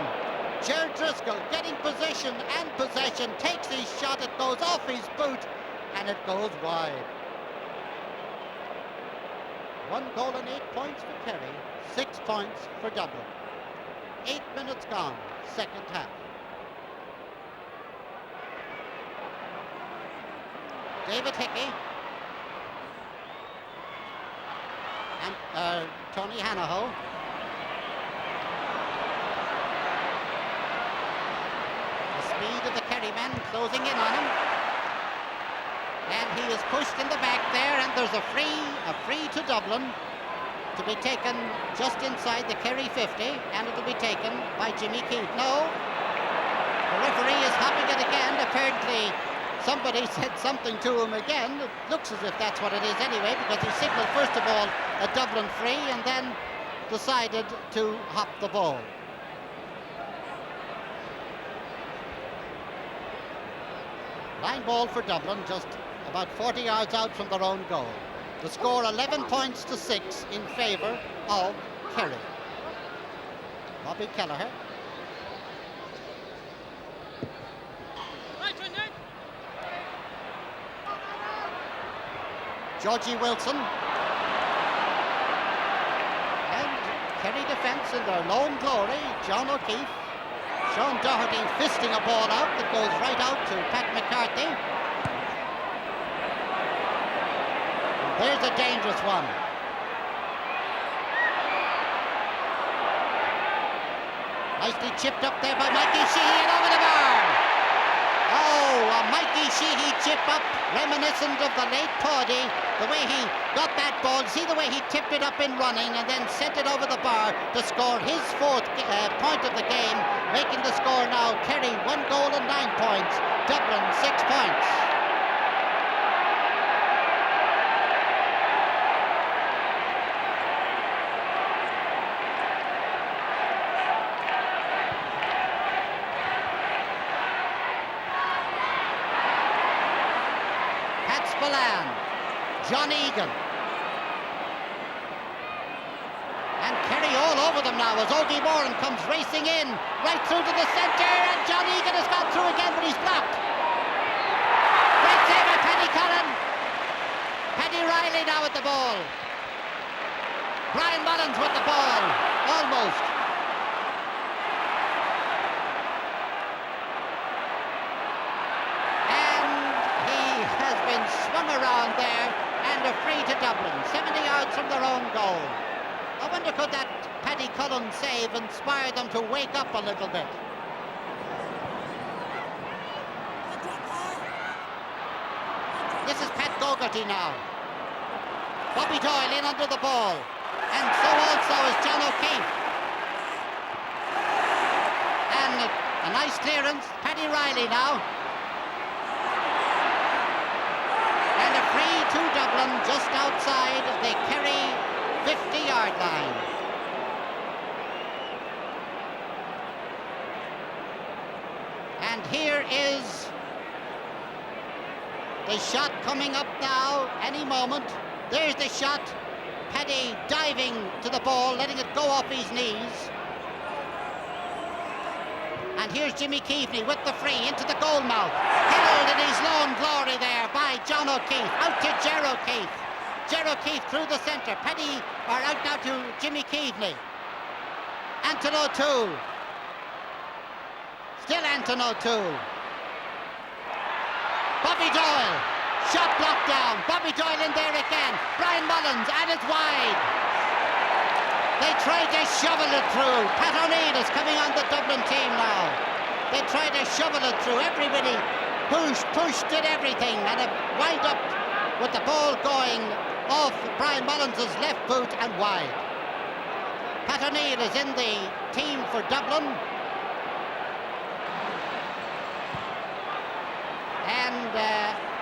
Ger Driscoll getting position and possession, takes his shot, it goes off his boot, and it goes wide. 1 goal and 8 points for Kerry, 6 points for Dublin. 8 minutes gone, second half. David Hickey and Tony Hanaho. The speed of the Kerry men closing in on him. And he is pushed in the back there, and there's a free to Dublin to be taken just inside the Kerry 50, and it'll be taken by Jimmy Keith. No, the referee is hopping it again. Apparently somebody said something to him again. It looks as if that's what it is anyway, because he signaled first of all a Dublin free and then decided to hop the ball. Line ball for Dublin, just about 40 yards out from their own goal. The score 11 points to 6 in favour of Kerry. Robbie Kelleher. Georgie Wilson. And Kerry defence in their lone glory. John O'Keefe. Sean Doherty fisting a ball out that goes right out to Pat McCarthy. There's a dangerous one. Nicely chipped up there by Mikey Sheehy and over the bar. Oh, a Mikey Sheehy chip up, reminiscent of the late Paddy. The way he got that ball, see the way he tipped it up in running and then sent it over the bar to score his 4th point of the game, making the score now Kerry 1 goal and 9 points, Dublin 6 points. Pat Spillane, John Egan. And Kerry all over them now as Ogie Moran comes racing in, right through to the centre, and John Egan has gone through again, but he's blocked. Great save by Paddy Cullen. Paddy Riley now with the ball. Brian Mullins with the ball, almost. And he has been swung around there, and a free to Dublin, 70 yards from their own goal. I wonder could that Paddy Cullen save inspire them to wake up a little bit. This is Pat Gogarty now. Bobby Doyle in under the ball. And so also is John O'Keefe. And a nice clearance, Paddy Riley now. And a free to Dublin. Dublin just outside the Kerry 50-yard line. And here is the shot coming up now, any moment. There's the shot. Paddy diving to the ball, letting it go off his knees. And here's Jimmy Keaveney with the free into the goal mouth. Held in his lone glory there by John O'Keefe. Out to Ger O'Keefe. Ger O'Keefe through the centre. Paddy are out now to Jimmy Keaveney. Anton O'Toole. Still Anton O'Toole. Bobby Doyle. Shot blocked down. Bobby Doyle in there again. Brian Mullins, and it's wide. They tried to shovel it through. Pat O'Neill is coming on the Dublin team now. They tried to shovel it through. Everybody pushed, did everything, and it wound up with the ball going off Brian Mullins' left boot and wide. Pat O'Neill is in the team for Dublin. And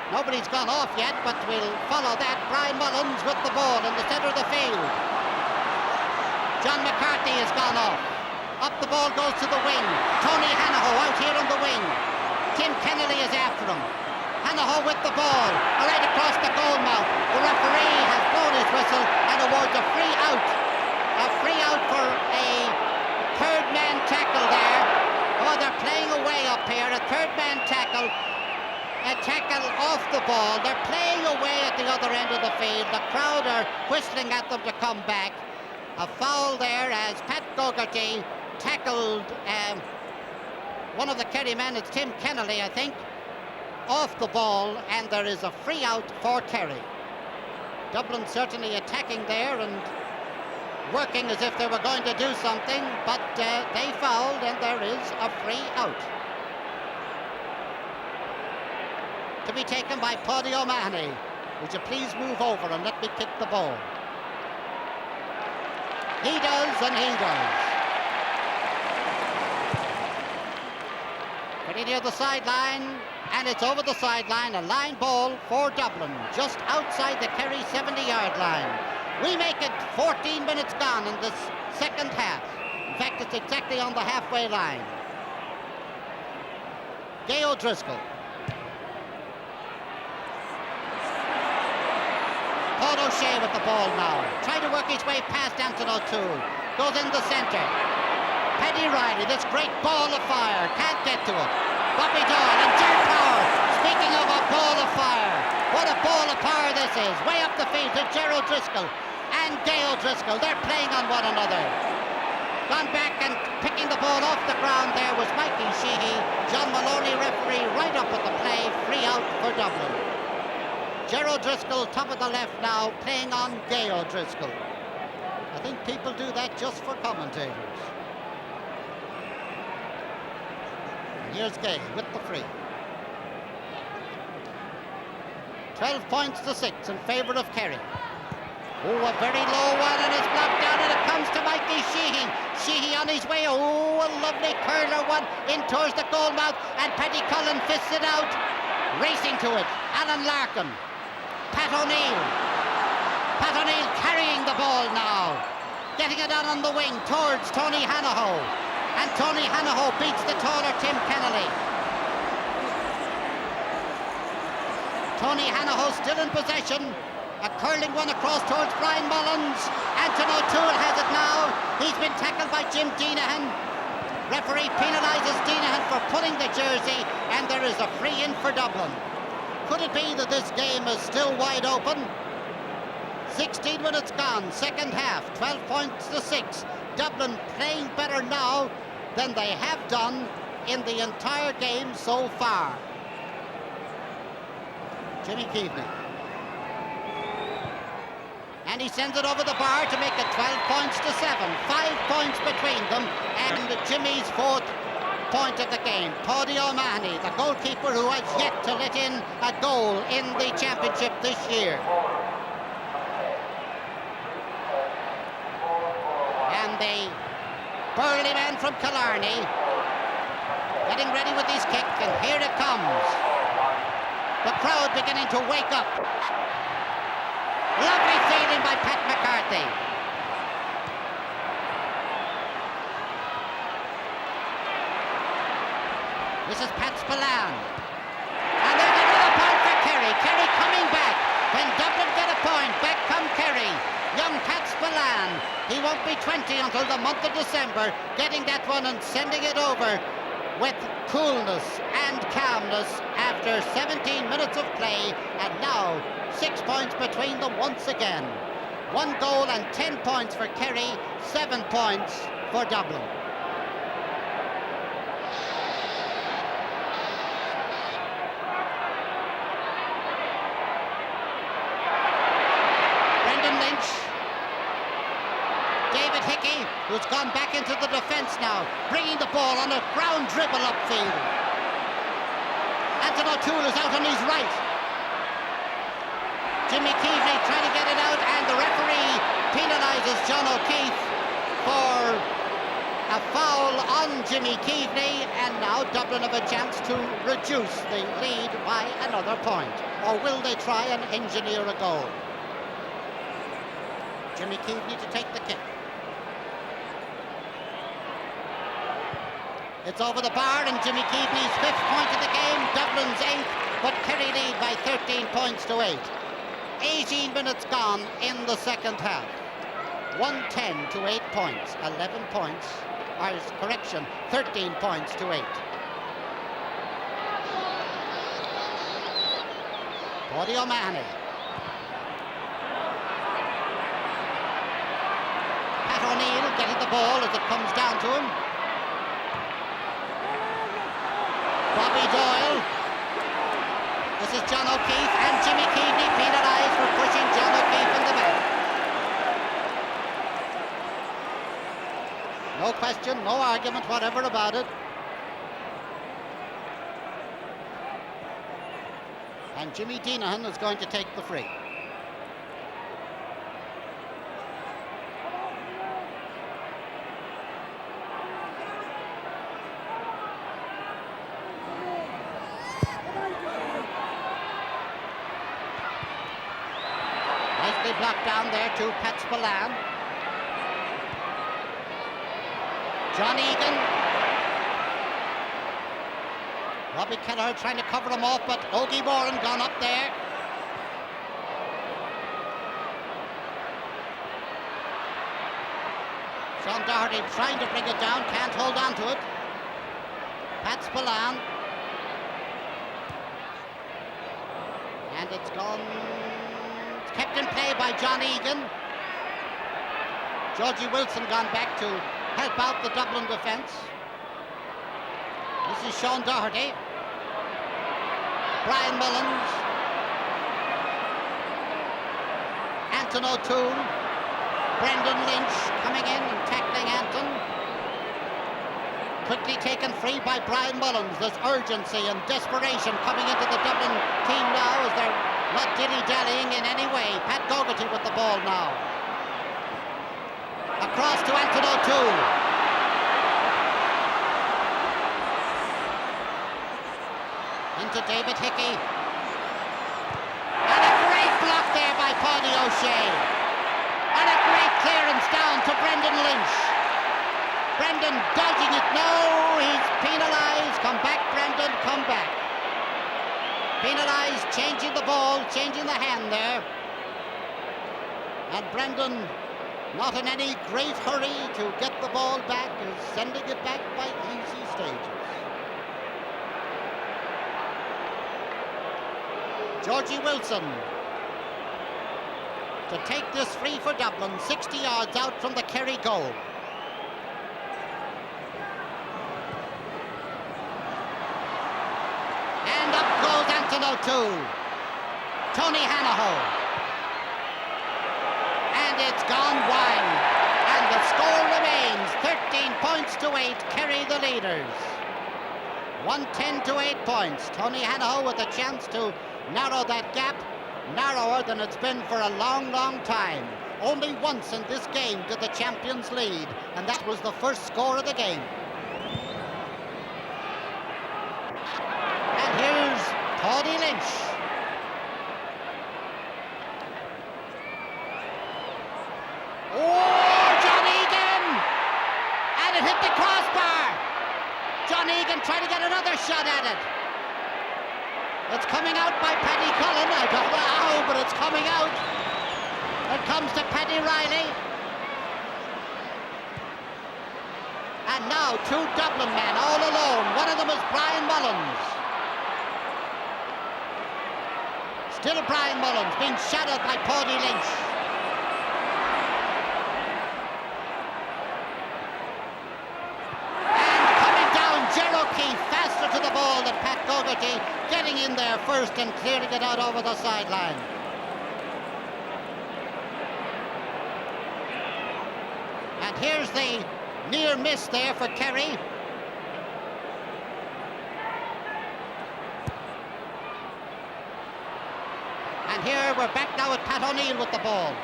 nobody's gone off yet, but we'll follow that. Brian Mullins with the ball in the centre of the field. John McCarthy has gone off. Up the ball goes to the wing. Tony Hanaho out here on the wing. Tim Kennelly is after him. Hanaho with the ball, right across the goal mouth. The referee has blown his whistle and awards a free out. A free out for a third man tackle there. Oh, they're playing away up here. A third man tackle. A tackle off the ball. They're playing away at the other end of the field. The crowd are whistling at them to come back. A foul there as Pat Gogarty tackled one of the Kerry men. It's Tim Kennelly, I think, off the ball, and there is a free out for Kerry. Dublin certainly attacking there and working as if they were going to do something, but they fouled, and there is a free out. To be taken by Paddy O'Mahony. Would you please move over and let me kick the ball? He does, and he does. Pretty near the sideline, and it's over the sideline. A line ball for Dublin, just outside the Kerry 70-yard line. We make it 14 minutes gone in this second half. In fact, it's exactly on the halfway line. Gay O'Driscoll. Paul O'Shea with the ball now. Trying to work his way past Anton O'Toole. Goes in the centre. Paddy Riley, this great ball of fire. Can't get to it. Bobby Doyle and Ger Power. Speaking of a ball of fire. What a ball of power this is. Way up the field to Ger O'Driscoll and Gay O'Driscoll. They're playing on one another. Gone back and picking the ball off the ground there was Mikey Sheehy. John Maloney referee right up at the play. Free out for Dublin. Ger O'Driscoll, top of the left now, playing on Gay O'Driscoll. I think people do that just for commentators. And here's Gay with the free. 12 points to 6 in favour of Kerry. Oh, a very low one, and it's blocked down, and it comes to Mikey Sheehy. Sheehy on his way. Oh, a lovely curler one in towards the goal mouth, and Paddy Cullen fists it out. Racing to it, Alan Larkin. Pat O'Neill. Pat O'Neill carrying the ball now. Getting it out on the wing towards Tony Hanaho. And Tony Hanaho beats the taller Tim Kennelly. Tony Hanaho still in possession. A curling one across towards Brian Mullins. Anton O'Toole has it now. He's been tackled by Jim Deenahan. Referee penalises Deenahan for pulling the jersey, and there is a free in for Dublin. Could it be that this game is still wide open? 16 minutes gone, second half, 12 points to 6. Dublin playing better now than they have done in the entire game so far. Jimmy Keaveney. And he sends it over the bar to make it 12 points to 7. 5 points between them, and Jimmy's fourth point of the game. Paddy O'Mahony, the goalkeeper who has yet to let in a goal in the championship this year. And the burly man from Killarney getting ready with his kick, and here it comes. The crowd beginning to wake up. Lovely fielding by Pat McCarthy. This is Pat Spillane. And there's another point for Kerry. Kerry coming back. When Dublin get a point, back come Kerry. Young Pat Spillane. He won't be 20 until the month of December, getting that one and sending it over with coolness and calmness after 17 minutes of play, and now 6 points between them once again. 1 goal and 10 points for Kerry, 7 points for Dublin. Who's gone back into the defence now, bringing the ball on a ground dribble upfield. Anton O'Toole is out on his right. Jimmy Keaveney trying to get it out, and the referee penalises John O'Keefe for a foul on Jimmy Keaveney, and now Dublin have a chance to reduce the lead by another point. Or will they try and engineer a goal? Jimmy Keaveney to take the kick. It's over the bar, and Jimmy Keaveney's 5th point of the game, Dublin's 8th, but Kerry lead by 13 points to 8. 18 minutes gone in the second half. 110 to 8 points, 11 points, or correction, 13 points to 8. Paddy O'Mahony. Pat O'Neill getting the ball as it comes down to him. Bobby Doyle. This is John O'Keefe, and Jimmy Keaveney penalised for pushing John O'Keefe in the back. No question, no argument whatever about it. And Jimmy Deenahan is going to take the free. Blocked down there to Pat Spillane. John Egan. Robbie Kelleher trying to cover him off, but Ogie Moran gone up there. Sean Doherty trying to bring it down, can't hold on to it. Pat Spillane. And it's gone. Kept in play by John Egan. Georgie Wilson gone back to help out the Dublin defence. This is Sean Doherty. Brian Mullins. Anton O'Toole. Brendan Lynch coming in and tackling Anton. Quickly taken free by Brian Mullins. There's urgency and desperation coming into the Dublin team now as they're not dilly-dallying in any way. Pat Gogarty with the ball now. Across to Anton O'Toole. Into David Hickey. And a great block there by Paddy O'Shea. And a great clearance down to Brendan Lynch. Brendan dodging it. No, he's penalised. Come back, Brendan, come back. Penalised, changing the ball, changing the hand there. And Brendan, not in any great hurry to get the ball back, is sending it back by easy stages. Georgie Wilson to take this free for Dublin, 60 yards out from the Kerry goal. And up goes Anton O'Toole. Tony Hanaho. And it's gone wide. And the score remains 13 points to 8. Kerry the leaders. 110 to 8 points. Tony Hanaho with a chance to narrow that gap. Narrower than it's been for a long, long time. Only once in this game did the champions lead, and that was the first score of the game. And here's Paddy Lynch. It's coming out by Paddy Cullen. I don't know how, but it's coming out. It comes to Paddy Riley. And now two Dublin men all alone. One of them is Brian Mullins. Still Brian Mullins being shadowed by Paddy Lynch. And coming down, Gerald Keefe faster to the ball than Pat Gogarty, getting in there first and clearing it out over the sideline. And here's the near miss there for Kerry. And here we're back now at Pat O'Neill with the ball.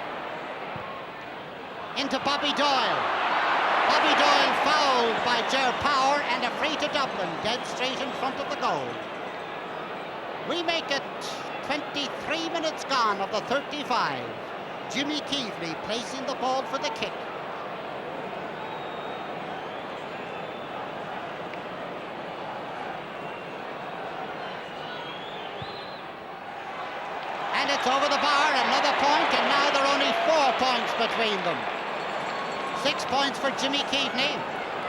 Into Bobby Doyle. Bobby Doyle fouled by Ger Power and a free to Dublin, dead straight in front of the goal. We make it 23 minutes gone of the 35. Jimmy Keevely placing the ball for the kick. And it's over the bar, another point, and now there are only 4 points between them. 6 points for Jimmy Keaveney.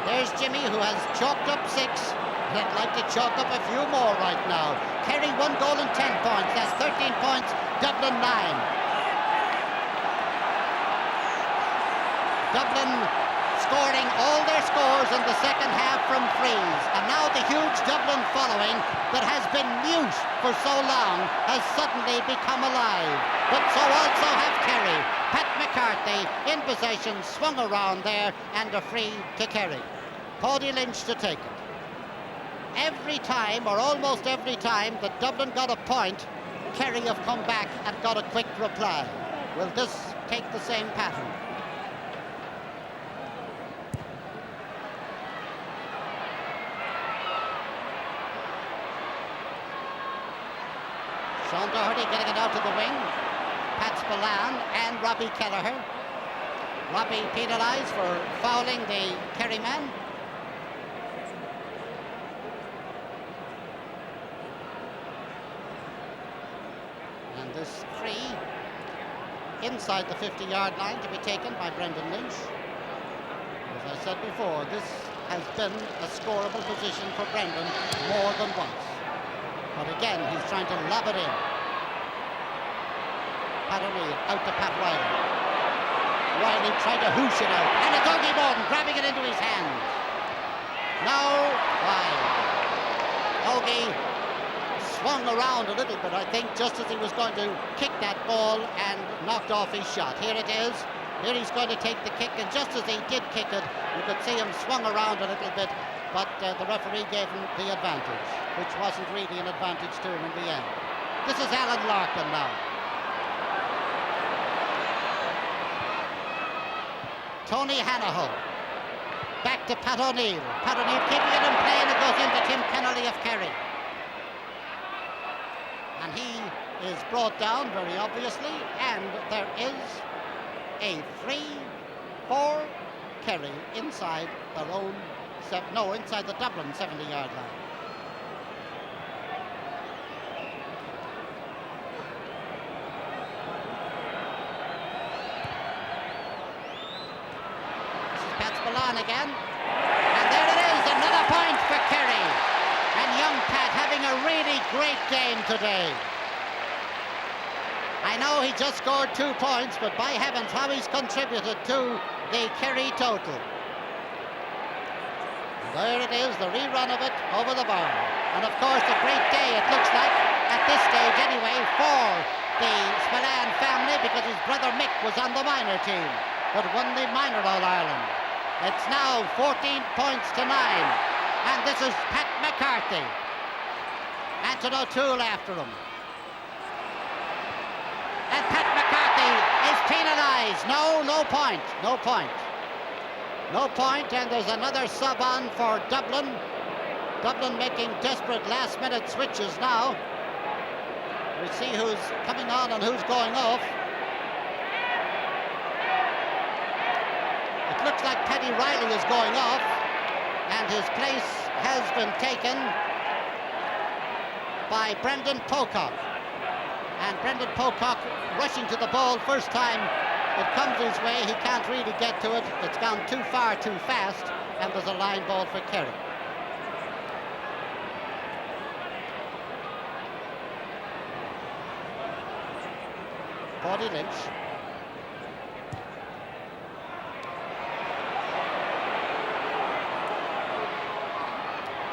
There's Jimmy, who has chalked up 6. He'd like to chalk up a few more right now. Kerry 1 goal and 10 points. That's 13 points. Dublin 9. Dublin scoring all their scores in the second half from frees. And now the huge Dublin following that has been mute for so long has suddenly become alive. But so also have Kerry. Pat McCarthy in possession, swung around there, and a free to Kerry. Paddy Lynch to take it. Every time, or almost every time, that Dublin got a point, Kerry have come back and got a quick reply. Will this take the same pattern? Sean Doherty getting it out to the wing. Pat Spillane and Robbie Kelleher. Robbie penalised for fouling the Kerry man. And this free inside the 50-yard line to be taken by Brendan Lynch. As I said before, this has been a scoreable position for Brendan more than once. But again, he's trying to lob it in. Pat O'Neill out to Pat Riley. Riley tried to hoosh it out. And it's Ogie Morton grabbing it into his hands. Now, wide. Ogie swung around a little bit, I think, just as he was going to kick that ball and knocked off his shot. Here it is. Here he's going to take the kick, and just as he did kick it, you could see him swung around a little bit, but the referee gave him the advantage, which wasn't really an advantage to him in the end. This is Alan Larkin now. Tony Hanaho. Back to Pat O'Neill. Pat O'Neill keeping it in play, and it goes into Tim Kennelly of Kerry. And he is brought down, very obviously, and there is a free for Kerry inside their own, inside the Dublin 70-yard line. This is Pat Spillane again. And there it is, another point for Kerry. And young Pat having a really great game today. I know he just scored 2 points, but by heavens, how he's contributed to the Kerry total. And there it is, the rerun of it over the bar. And of course, a great day, it looks like, at this stage anyway, for the Spillane family, because his brother Mick was on the minor team, but won the minor All-Ireland. It's now 14 points to 9. And this is Pat McCarthy. Anton O'Toole after him. And Pat McCarthy is penalised. No point. No point, and there's another sub on for Dublin. Dublin making desperate last-minute switches now. We see who's coming on and who's going off. It looks like Paddy Riley is going off, and his place has been taken by Brendan Pocock. And Brendan Pocock rushing to the ball first time it comes his way. He can't really get to it. It's gone too far, too fast, and there's a line ball for Kerry. Paddy Lynch.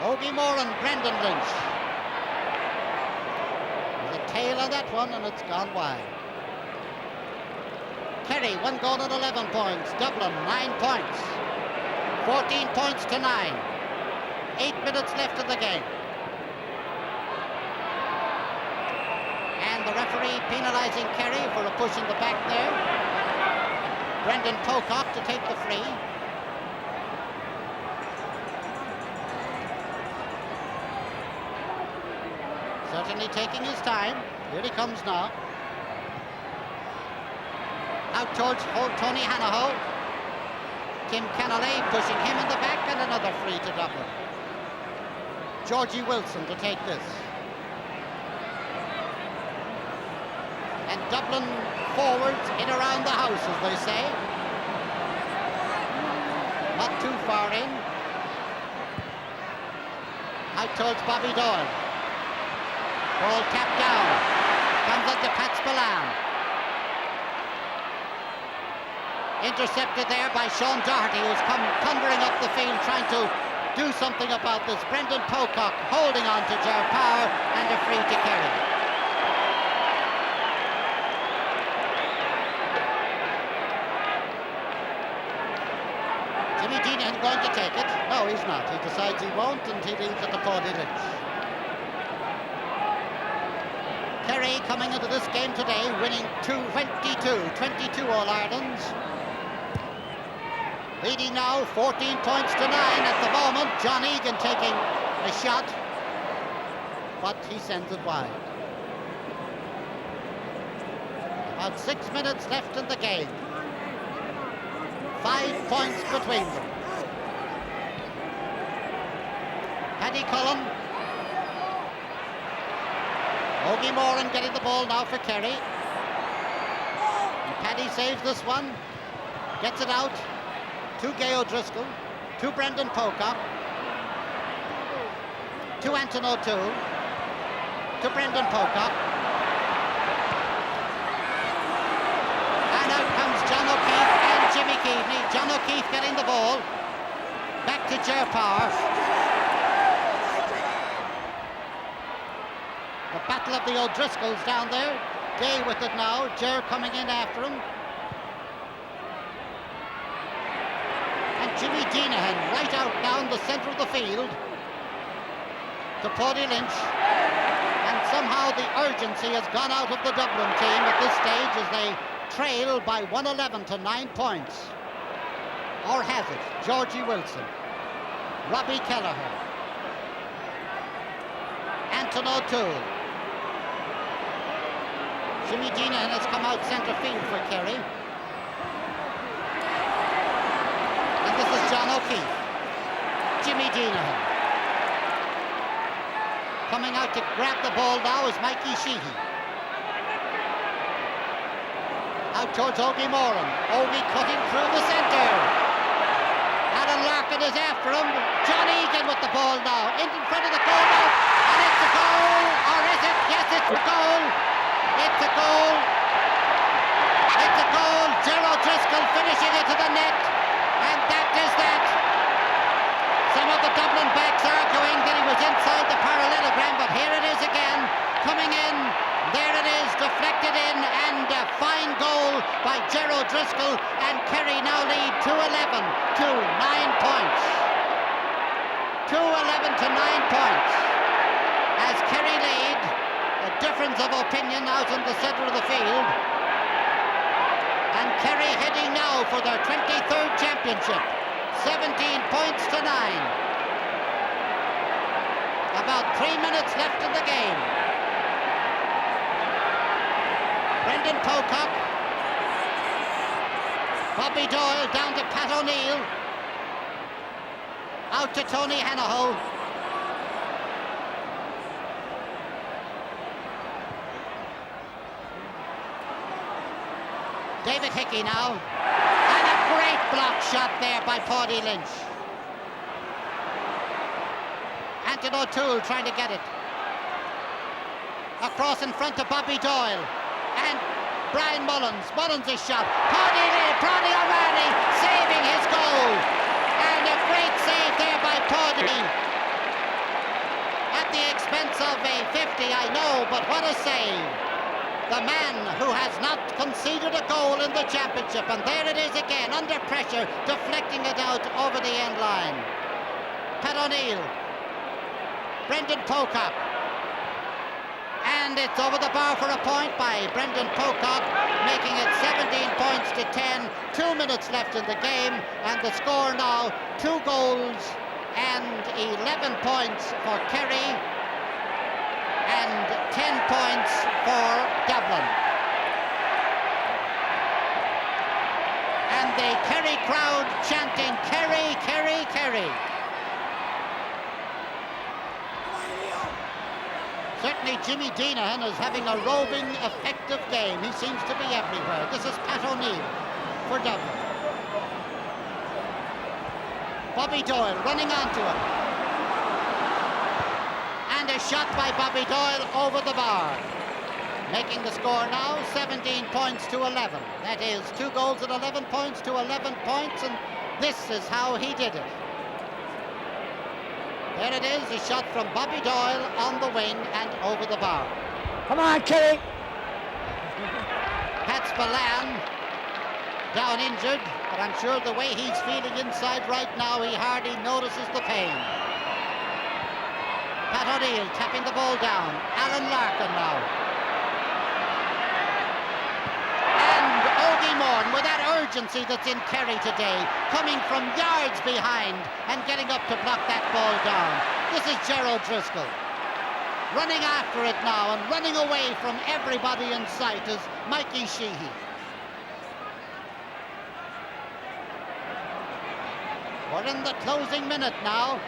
Ogie Moore and Brendan Lynch. There's a tail on that one, and it's gone wide. Kerry, 1 goal and 11 points. Dublin, 9 points. 14 points to 9. 8 minutes left in the game. And the referee penalising Kerry for a push in the back there. Brendan Pocock to take the free. Certainly taking his time. Here he comes now. Out towards Tony Hanaho. Tim Kennelly pushing him in the back, and another free to Dublin. Georgie Wilson to take this. And Dublin forwards in around the house, as they say. Not too far in. Out towards Bobby Doyle. Ball tapped down. Comes up to Pat Spillane. Intercepted there by Sean Doherty, who's come thundering up the field trying to do something about this. Brendan Pocock holding on to Ger Power, and a free to Kerry. Jimmy Deanahan going to take it? No, he's not. He decides he won't, and he leaves it to Paddy Lynch. Kerry coming into this game today, winning 22 All-Irelands. Leading now 14 points to 9 at the moment. John Egan taking a shot, but he sends it wide. About 6 minutes left in the game. 5 points between them. Paddy Cullen. Ogie Moran getting the ball now for Kerry. And Paddy saves this one. Gets it out to Gay O'Driscoll, to Brendan Pocock, to Anton O'Toole, to Brendan Pocock. And out comes John O'Keefe and Jimmy Keaveney. John O'Keefe getting the ball. Back to Ger Power. The battle of the O'Driscolls down there. Gay with it now. Ger coming in after him. Jimmy Deanahan right out down the centre of the field to Paddy Lynch, and somehow the urgency has gone out of the Dublin team at this stage as they trail by 111 to 9 points. Or has it? Georgie Wilson, Robbie Kelleher, Anton O'Toole. Jimmy Deanahan has come out centre field for Kerry. This is John O'Keefe. Jimmy Deanahan. Coming out to grab the ball now is Mikey Sheehy. Out towards Ogie Moran. Ogie cutting through the centre. Alan Larkin is after him. John Egan with the ball now. In front of the goal now. And it's a goal. Or is it? Yes, it's a goal. It's a goal. It's a goal. Ger O'Driscoll finishing it to the net. And that is that. Some of the Dublin backs arguing that he was inside the parallelogram, but here it is again, coming in. There it is, deflected in, and a fine goal by Ger O'Driscoll, and Kerry now lead 2-11 to 9 points. 2-11 to 9 points. As Kerry lead, a difference of opinion out in the centre of the field. And Kerry heading now for their 23rd championship. 17 points to 9. About 3 minutes left in the game. Brendan Pocock. Bobby Doyle down to Pat O'Neill. Out to Tony Hanaho. David Hickey now. And a great block shot there by Paudie Lynch. Anton O'Toole trying to get it. Across in front of Bobby Doyle. And Brian Mullins. Mullins' shot. Paudie O'Reilly saving his goal. And a great save there by Paudie. At the expense of a 50, I know, but what a save. The man who has not conceded a goal in the championship, and there it is again, under pressure, deflecting it out over the end line. Pat O'Neill, Brendan Pocock, and it's over the bar for a point by Brendan Pocock, making it 17 points to 10. 2 minutes left in the game, and the score now 2 goals and 11 points for Kerry, and 10 points for Dublin. And the Kerry crowd chanting, Kerry, Kerry, Kerry. Certainly Jimmy Deanahan is having a roving, effective game. He seems to be everywhere. This is Pat O'Neill for Dublin. Bobby Doyle running onto it. And a shot by Bobby Doyle over the bar. Making the score now 17 points to 11. That is 2 goals and 11 points to 11 points, and this is how he did it. There it is, a shot from Bobby Doyle on the wing and over the bar. Come on, Kerry. Pat Spillane down injured, but I'm sure the way he's feeling inside right now, he hardly notices the pain. Pat O'Neill tapping the ball down. Alan Larkin now. And Ogie Morn with that urgency that's in Kerry today, coming from yards behind and getting up to block that ball down. This is Gerald Driscoll. Running after it now and running away from everybody in sight is Mikey Sheehy. We're in the closing minute now.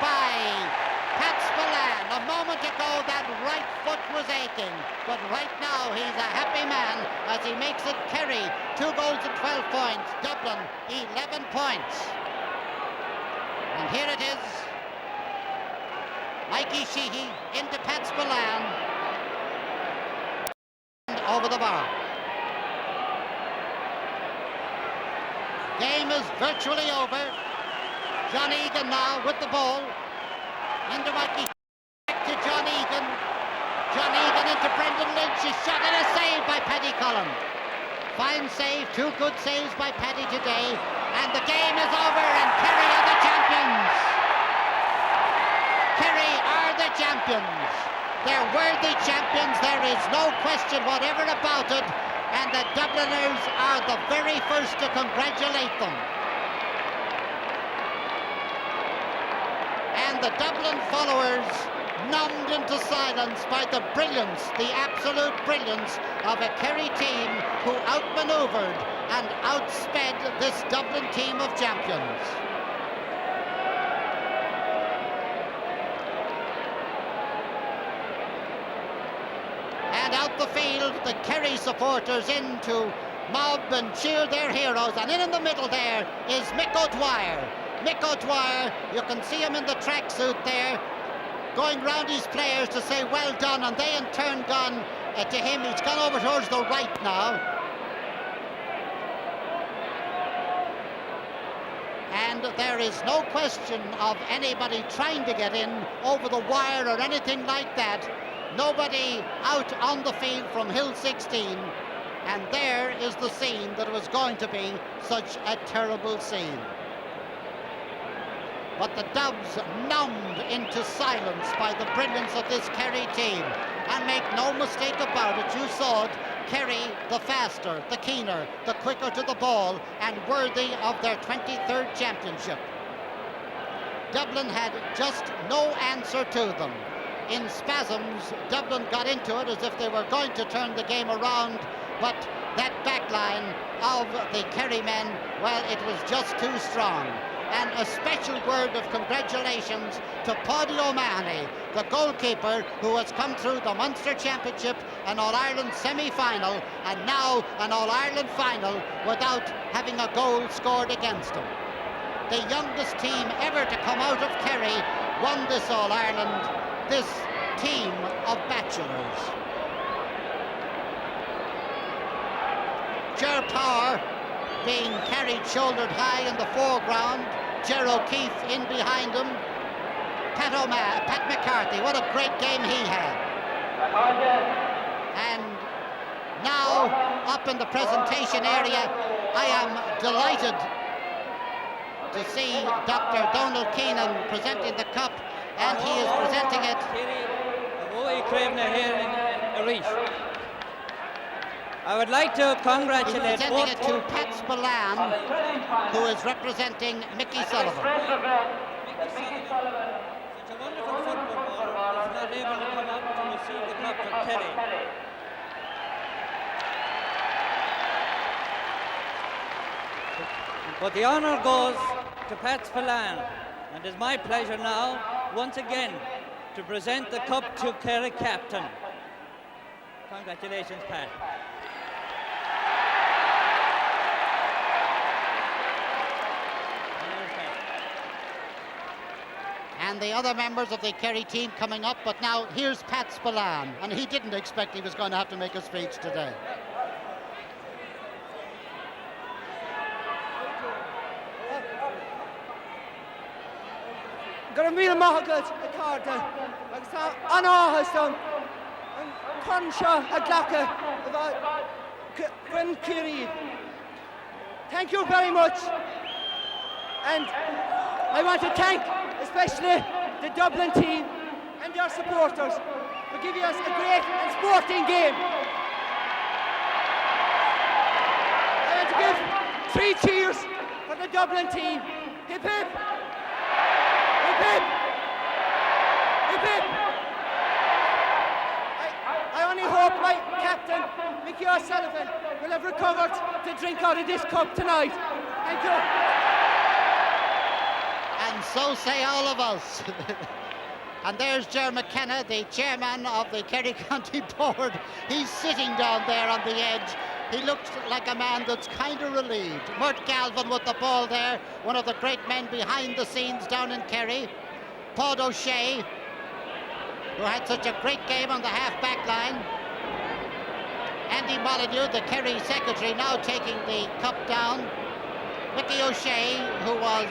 By Pat Spillane. A moment ago that right foot was aching, but right now he's a happy man as he makes it Kerry 2 goals and 12 points, Dublin 11 points. And here it is, Mikey Sheehy into Pat Spillane and over the bar. Game is virtually over. John Egan now with the ball. Into Mikey. Back to John Egan. John Egan into Brendan Lynch. His shot and a save by Paddy Cullen. Fine save. 2 good saves by Paddy today. And the game is over and Kerry are the champions. Kerry are the champions. They're worthy champions. There is no question whatever about it. And the Dubliners are the very first to congratulate them. And the Dublin followers numbed into silence by the brilliance, the absolute brilliance of a Kerry team who outmaneuvered and outsped this Dublin team of champions. And out the field, the Kerry supporters in to mob and cheer their heroes. And in the middle there is Mick O'Dwyer. Mick O'Dwyer, you can see him in the tracksuit there, going round his players to say well done, and they in turn gone to him. He's gone over towards the right now. And there is no question of anybody trying to get in over the wire or anything like that. Nobody out on the field from Hill 16. And there is the scene that was going to be such a terrible scene. But the Dubs numbed into silence by the brilliance of this Kerry team. And make no mistake about it, you saw it, Kerry the faster, the keener, the quicker to the ball, and worthy of their 23rd championship. Dublin had just no answer to them. In spasms, Dublin got into it as if they were going to turn the game around, but that back line of the Kerry men well, it was just too strong. And a special word of congratulations to Paddy O'Mahony, the goalkeeper who has come through the Munster Championship, an All-Ireland semi-final, and now an All-Ireland final without having a goal scored against him. The youngest team ever to come out of Kerry won this All-Ireland, this team of bachelors. Ger Power being carried shouldered high in the foreground, Ger O'Keefe in behind him, Pat McCarthy, what a great game he had. And now up in the presentation area, I am delighted to see Dr. Donald Keenan presenting the cup, and he is presenting it. I would like to congratulate He's presenting it to Pat Spillane, who is representing Mickey Sullivan. Mickey Sullivan, such a wonderful footballer, is not able to come up to receive the cup from Kerry. But the honour goes to Pat Spillane, and it's my pleasure now, once again, to present the cup to Kerry captain. Congratulations, Pat. And the other members of the Kerry team coming up, but now here's Pat Spillane, and he didn't expect he was going to have to make a speech today. Gur mí maithagad a carta agus tá anáthasam an conseo a ghlacha when Kerry. Thank you very much, and I want to thank especially the Dublin team and their supporters for giving us a great and sporting game. I want to give 3 cheers for the Dublin team. Hip hip! Hip hip! Hip hip! I only hope my captain, Mickey O'Sullivan, will have recovered to drink out of this cup tonight. Thank you. And so say all of us. And there's Ger McKenna, the chairman of the Kerry County Board. He's sitting down there on the edge. He looks like a man that's kind of relieved. Mert Galvin with the ball there, one of the great men behind the scenes down in Kerry. Paul O'Shea, who had such a great game on the half-back line. Andy Molyneux, the Kerry secretary, now taking the cup down. Mickey O'Shea, who was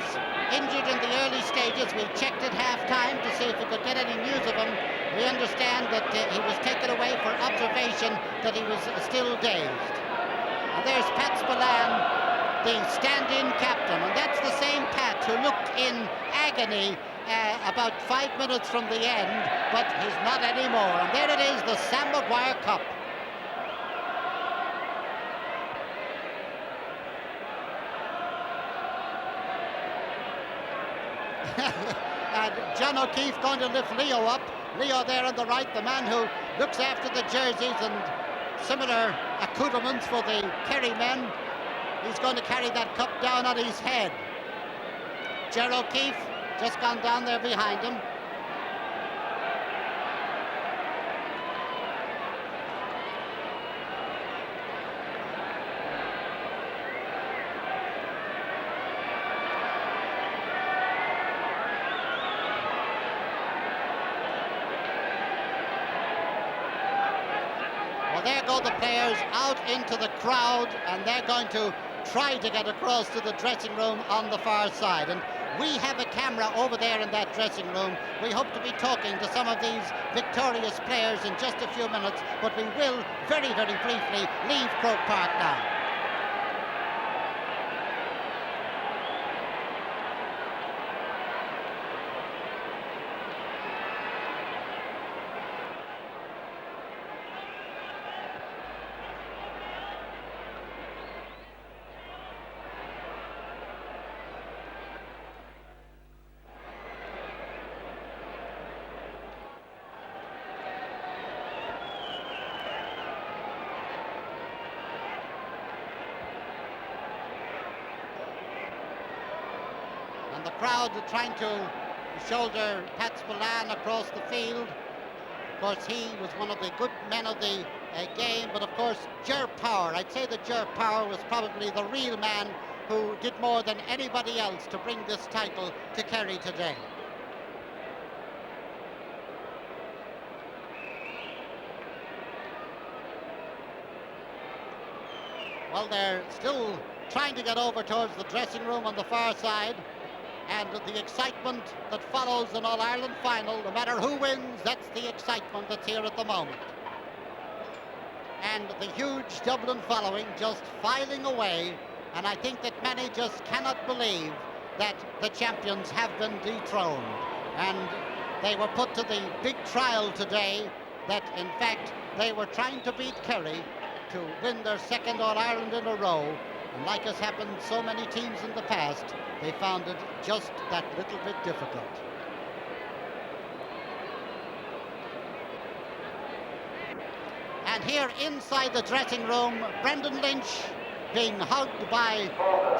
injured in the early stages. We checked at half-time to see if we could get any news of him. We understand that he was taken away for observation, that he was still dazed. And there's Pat Spillane, the stand-in captain, and that's the same Pat who looked in agony about 5 minutes from the end, but he's not anymore. And there it is, the Sam Maguire Cup. And John O'Keefe going to lift Leo up. Leo there on the right, the man who looks after the jerseys and similar accoutrements for the Kerry men. He's going to carry that cup down on his head. Ger O'Keefe just gone down there behind him. There go the players out into the crowd, and they're going to try to get across to the dressing room on the far side. And we have a camera over there in that dressing room. We hope to be talking to some of these victorious players in just a few minutes, but we will very, very briefly leave Croke Park now. the crowd trying to shoulder Pat Spillane across the field. Of course, he was one of the good men of the game, but of course, Ger Power, I'd say that Ger Power was probably the real man who did more than anybody else to bring this title to Kerry today. Well, they're still trying to get over towards the dressing room on the far side, and the excitement that follows an All-Ireland final, no matter who wins, that's the excitement that's here at the moment. And the huge Dublin following just filing away, and I think that many just cannot believe that the champions have been dethroned. And they were put to the big trial today that, in fact, they were trying to beat Kerry to win their second All-Ireland in a row. And like has happened so many teams in the past, they found it just that little bit difficult. And here inside the dressing room, Brendan Lynch being hugged by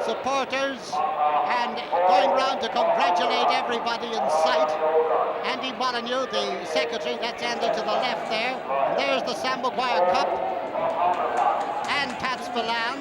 supporters and going round to congratulate everybody in sight. Andy Molyneux, the secretary, that's Andy to the left there. And there's the Sam Maguire Cup and Pat Spillane.